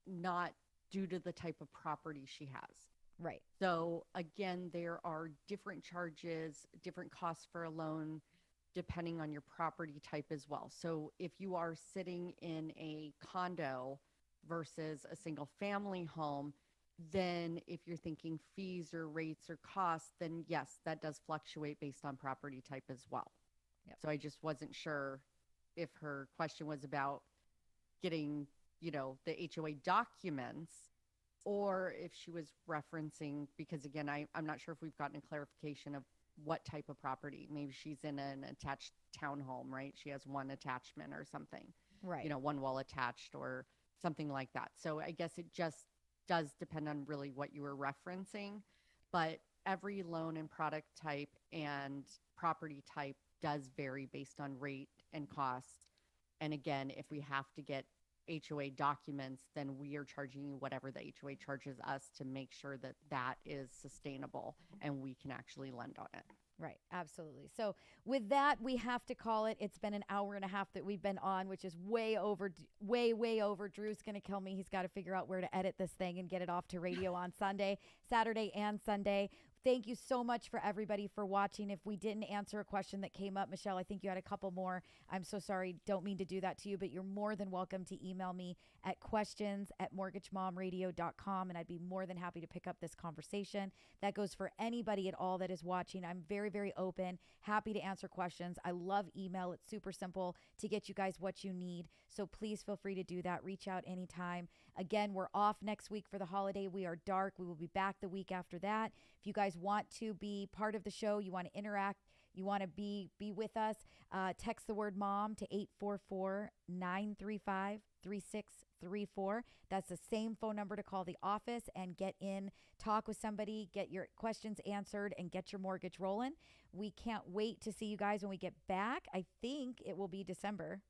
not due to the type of property she has. Right. So again, there are different charges, different costs for a loan, depending on your property type as well. So if you are sitting in a condo versus a single family home, then if you're thinking fees or rates or costs, then yes, that does fluctuate based on property type as well. Yep. So I just wasn't sure if her question was about getting, the HOA documents, or if she was referencing, because again, I'm not sure if we've gotten a clarification of what type of property. Maybe she's in an attached townhome, right? She has one attachment or something, Right. One wall attached or something like that. So I guess it just does depend on really what you were referencing, but every loan and product type and property type does vary based on rate and cost. And again, if we have to get HOA documents, then we are charging you whatever the HOA charges us to make sure that that is sustainable and we can actually lend on it. Right. Absolutely. So with that, we have to call it. It's been an hour and a half that we've been on, which is way over. Drew's going to kill me. He's got to figure out where to edit this thing and get it off to radio on Saturday and Sunday. Thank you so much for everybody for watching. If we didn't answer a question that came up, Michelle, I think you had a couple more. I'm so sorry. Don't mean to do that to you, but you're more than welcome to email me at questions@mortgagemomradio.com, and I'd be more than happy to pick up this conversation. That goes for anybody at all that is watching. I'm very, very open, happy to answer questions. I love email. It's super simple to get you guys what you need. So please feel free to do that. Reach out anytime. Again, we're off next week for the holiday. We are dark. We will be back the week after that. If you guys want to be part of the show, you want to interact, you want to be with us, text the word MOM to 844-935-3634. That's the same phone number to call the office and get in, talk with somebody, get your questions answered, and get your mortgage rolling. We can't wait to see you guys when we get back. I think it will be December.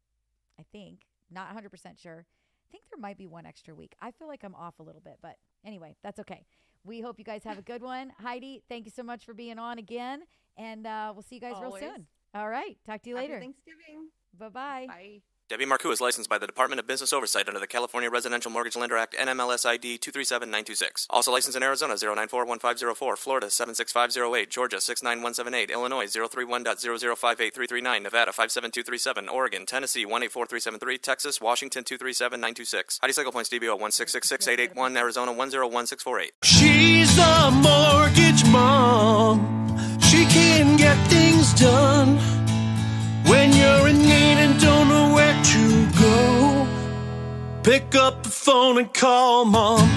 Not 100% sure. I think there might be one extra week. I feel like I'm off a little bit, but anyway, that's okay. We hope you guys have a good one. Heidi, thank you so much for being on again, and we'll see you guys Always. real soon. All right. Talk to you Happy later. Thanksgiving. Bye-bye. Bye. Debbie Marcoux is licensed by the Department of Business Oversight under the California Residential Mortgage Lender Act, NMLS ID 237926. Also licensed in Arizona 0941504, Florida 76508, Georgia 69178, Illinois 031.0058339, Nevada 57237, Oregon, Tennessee 184373, Texas, Washington 237926. Heidi Cycle Points DBO 1666881, Arizona 101648. She's a mortgage mom. She can get things done when you're in need and don't know where to go. Pick up the phone and call Mom.